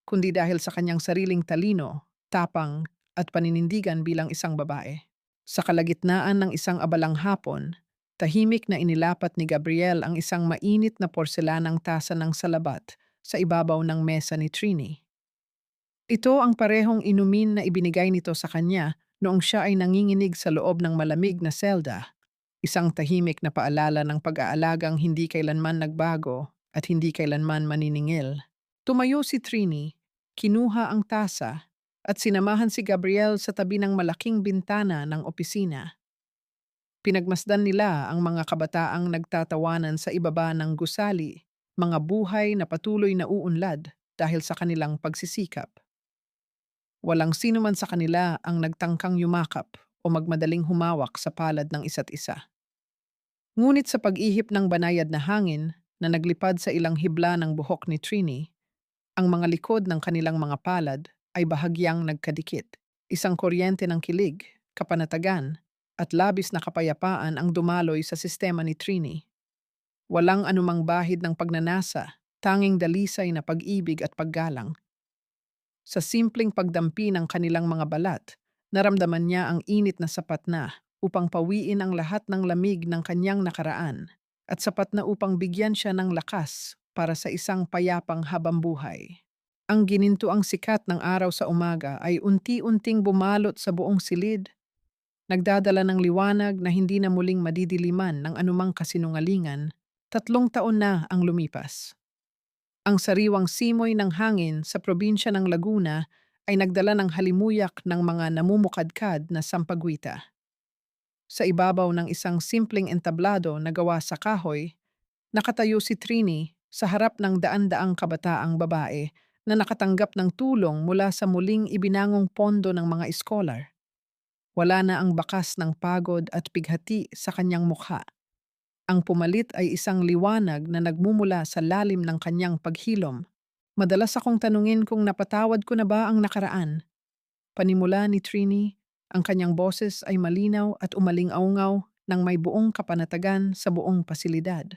kundi dahil sa kanyang sariling talino, tapang, at paninindigan bilang isang babae. Sa kalagitnaan ng isang abalang hapon, Tahimik na inilapat ni Gabriel ang isang mainit na porselanang tasa ng salabat sa ibabaw ng mesa ni Trini. Ito ang parehong inumin na ibinigay nito sa kanya noong siya ay nanginginig sa loob ng malamig na selda, isang tahimik na paalala ng pag-aalagang hindi kailanman nagbago at hindi kailanman maniningil. Tumayo si Trini, kinuha ang tasa, at sinamahan si Gabriel sa tabi ng malaking bintana ng opisina. Pinagmasdan nila ang mga kabataang nagtatawanan sa ibaba ng gusali, mga buhay na patuloy na uunlad dahil sa kanilang pagsisikap. Walang sino man sa kanila ang nagtangkang yumakap o magmadaling humawak sa palad ng isa't isa. Ngunit sa pag-ihip ng banayad na hangin na naglipad sa ilang hibla ng buhok ni Trini, ang mga likod ng kanilang mga palad ay bahagyang nagkadikit. Isang kuryente ng kilig, kapanatagan, at labis na kapayapaan ang dumaloy sa sistema ni Trini. Walang anumang bahid ng pagnanasa, tanging dalisay na pag-ibig at paggalang. Sa simpleng pagdampi ng kanilang mga balat, naramdaman niya ang init na sapat na upang pawiin ang lahat ng lamig ng kanyang nakaraan at sapat na upang bigyan siya ng lakas para sa isang payapang habambuhay. Ang ginintuang sikat ng araw sa umaga ay unti-unting bumalot sa buong silid, nagdadala ng liwanag na hindi na muling madidiliman ng anumang kasinungalingan. 3 taon na ang lumipas. Ang sariwang simoy ng hangin sa probinsya ng Laguna ay nagdala ng halimuyak ng mga namumukadkad na sampagwita. Sa ibabaw ng isang simpleng entablado na gawa sa kahoy, nakatayo si Trini sa harap ng daan-daang kabataang babae na nakatanggap ng tulong mula sa muling ibinangong pondo ng mga scholar. Wala na ang bakas ng pagod at bighati sa kanyang mukha. Ang pumalit ay isang liwanag na nagmumula sa lalim ng kanyang paghilom. Madalas akong tanungin kung napatawad ko na ba ang nakaraan. Panimula ni Trini, ang kanyang boses ay malinaw at umaling-aungaw ng may buong kapanatagan sa buong pasilidad.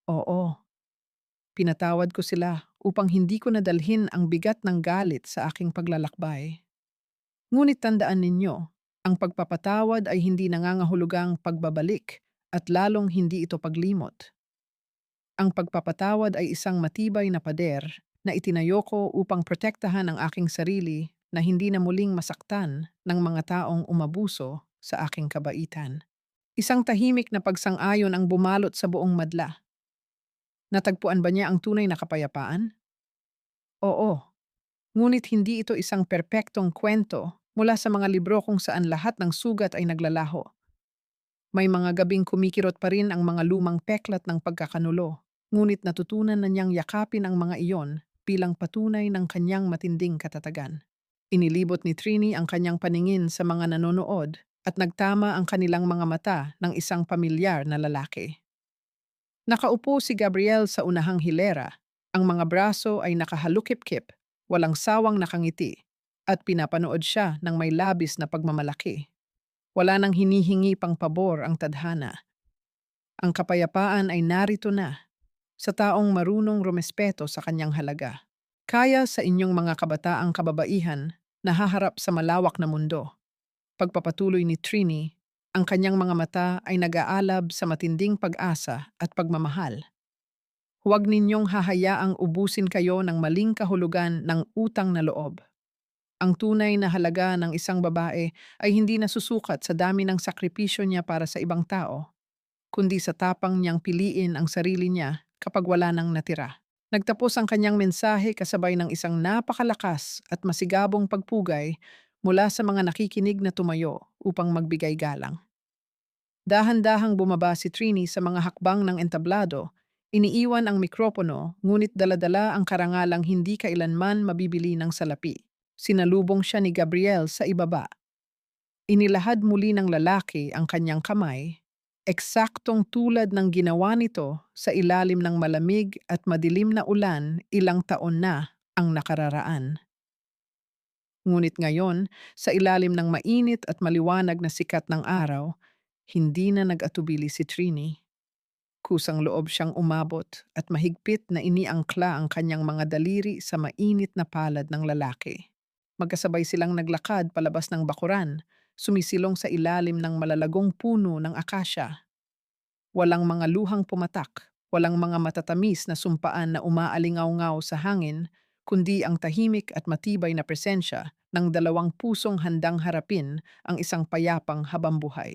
Oo, pinatawad ko sila upang hindi ko nadalhin ang bigat ng galit sa aking paglalakbay. Ngunit tandaan ninyo, ang pagpapatawad ay hindi nangangahulugang pagbabalik at lalong hindi ito paglimot. Ang pagpapatawad ay isang matibay na pader na itinayo ko upang protektahan ang aking sarili na hindi na muling masaktan ng mga taong umabuso sa aking kabaitan. Isang tahimik na pagsang-ayon ang bumalot sa buong madla. Natagpuan ba niya ang tunay na kapayapaan? Oo, ngunit hindi ito isang perpektong kwento mula sa mga libro kung saan lahat ng sugat ay naglalaho. May mga gabing kumikirot pa rin ang mga lumang peklat ng pagkakanulo, ngunit natutunan na niyang yakapin ang mga iyon bilang patunay ng kanyang matinding katatagan. Inilibot ni Trini ang kanyang paningin sa mga nanonood at nagtama ang kanilang mga mata ng isang pamilyar na lalaki. Nakaupo si Gabriel sa unahang hilera, ang mga braso ay nakahalukip-kip, walang sawang nakangiti, at pinapanood siya ng may labis na pagmamalaki. Wala nang hinihingi pang pabor ang tadhana. Ang kapayapaan ay narito na, sa taong marunong rumespeto sa kanyang halaga. Kaya sa inyong mga kabataang kababaihan na haharap sa malawak na mundo. Pagpapatuloy ni Trini, ang kanyang mga mata ay nag-aalab sa matinding pag-asa at pagmamahal. Huwag ninyong hahayaang ubusin kayo ng maling kahulugan ng utang na loob. Ang tunay na halaga ng isang babae ay hindi nasusukat sa dami ng sakripisyo niya para sa ibang tao, kundi sa tapang niyang piliin ang sarili niya kapag wala nang natira. Nagtapos ang kanyang mensahe kasabay ng isang napakalakas at masigabong pagpugay mula sa mga nakikinig na tumayo upang magbigay galang. Dahan-dahang bumaba si Trini sa mga hakbang ng entablado, iniiwan ang mikropono ngunit daladala ang karangalang hindi kailanman mabibili ng salapi. Sinalubong siya ni Gabriel sa ibaba. Inilahad muli ng lalaki ang kanyang kamay, eksaktong tulad ng ginawa nito sa ilalim ng malamig at madilim na ulan ilang taon na ang nakararaan. Ngunit ngayon, sa ilalim ng mainit at maliwanag na sikat ng araw, hindi na nag-atubili si Trini. Kusang loob siyang umabot at mahigpit na iniangkla ang kanyang mga daliri sa mainit na palad ng lalaki. Magkasabay silang naglakad palabas ng bakuran, sumisilong sa ilalim ng malalagong puno ng akasya. Walang mga luhang pumatak, walang mga matatamis na sumpaan na umaalingaw-ngaw sa hangin, kundi ang tahimik at matibay na presensya ng dalawang pusong handang harapin ang isang payapang habambuhay.